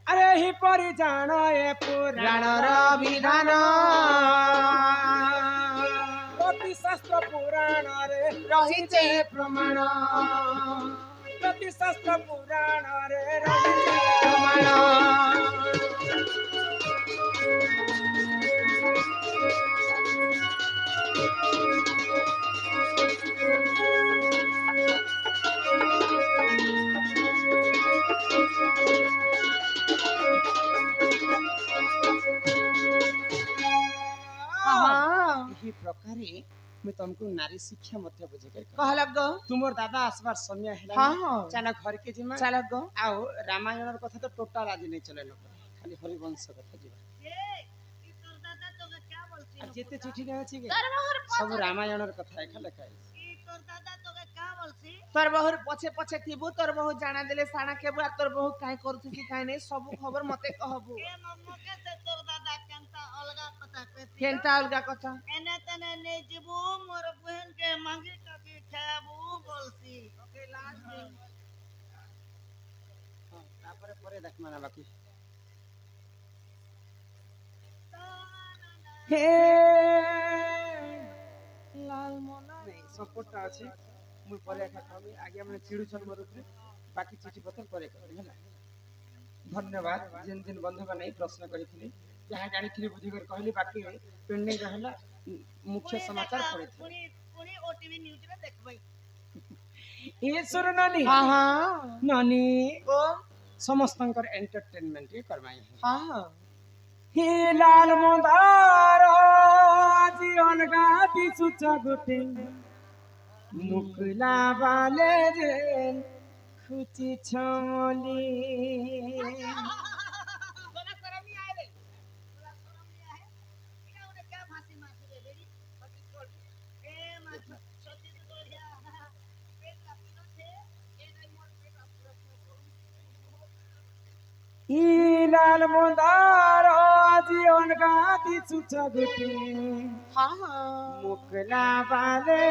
আরে হি পরি জাণ এ পুরাণ রাণর বিধান প্রতি শাস্ত্র পুরাণরে রহিছে প্রমাণ প্রতি শাস্ত্র পুরাণরে রহিছে প্রমাণ হ্যাঁ ଏହି ପ୍ରକାରେ ମୁଁ ତମକୁ ନାରୀ ଶିକ୍ଷା ମଧ୍ୟ ବୁଝେଇ କରି कहल गो ତୁମର ଦାଦା ଆସିବାର ସମୟ ହଁ ହେଲା ହଁ ଚାଲ ଘରକେ ଯିମା ଚାଲ ଗো ଆଉ ରାମାୟଣର କଥା ତ ଟୋଟାଲ ଆଜି ନେଇ ଚଲେ ଲୋକ ଖାଲି ହରିବଂଶ କଥା ଯିବା এই তোর দাদা তোকে কে বলছিল আর যেতে চিঠি নে ଅଛି କି তোর বহুর ସବୁ ରାମାୟଣର କଥା ଏକା ଲେଖା ହେଇଛି এই তোর দাদা তোকে কে বলছি তোর বহুর পছে পছে থিবু তোর বহু জানা দেলে সানা কেবু আর তোর বহু কাই করুছি কাই নাই সবু খবর মতে কহবু এ মম্মকে সে তোর দাদা কেনতা অলগা কথা কইছি কেনটা অলগা কথা এনে তেনে নেই যাবো মোর বহনকে মাগি টাকি খাবো বলছি ওকে লাস্ট ହଁ, ତାପରେ ପରେ ଦେଖମା ନା ବାକି হে লাল মনা নেই সপোর্টটা আছে ମୁଁ ପରେ ଏକା କହିବି ଆগে ଆମେ ଚିଡୁଛନ୍ ମୋର ଉପରେ ବାକି ଚିଠି ପତ୍ର ପରେ କହିବି ହେଲା ଧନ୍ୟବାଦ ଯେନ୍ ଯେନ୍ ବନ୍ଧୁମାନେ ଏଇ ପ୍ରଶ୍ନ କରିଥିଲେ ଯାହା ଜାଣିଥିଲି ବୁଝିକରି କହିଲି ବାକି ପେଣ୍ଡିଂ ରହିଲା ମୁଖ୍ୟ ସମାଚାର ପଡ଼ିଥିଲା ପୁଣି ପୁଣି ଓଟିଭି ନ୍ୟୁଜ ରେ ଦେଖबै ଏ ସୁର ନାନୀ ହଁ ହଁ ନାନୀ ଓ ସମସ୍ତଙ୍କର ଏଣ୍ଟରଟେନମେଣ୍ଟ ରେ କରମାଇ ହଁ ହଁ হে লাল মন্দার আজি অনগা দিছুচ গোটে মুকলা বালে রে খুচি ছমলি बोला शर्म नहीं आए रे बोला शर्म नहीं आए क्या उन्हें क्या फांसी मार दे बेरी बाकी छोड़ ए मार सती तो गया पेट कापिनो थे ए नहीं मोर पेट पूरा ই লাল মন্দার আজি অনগা দিছুচ গোটে ହଁ ହଁ মুকলা বালে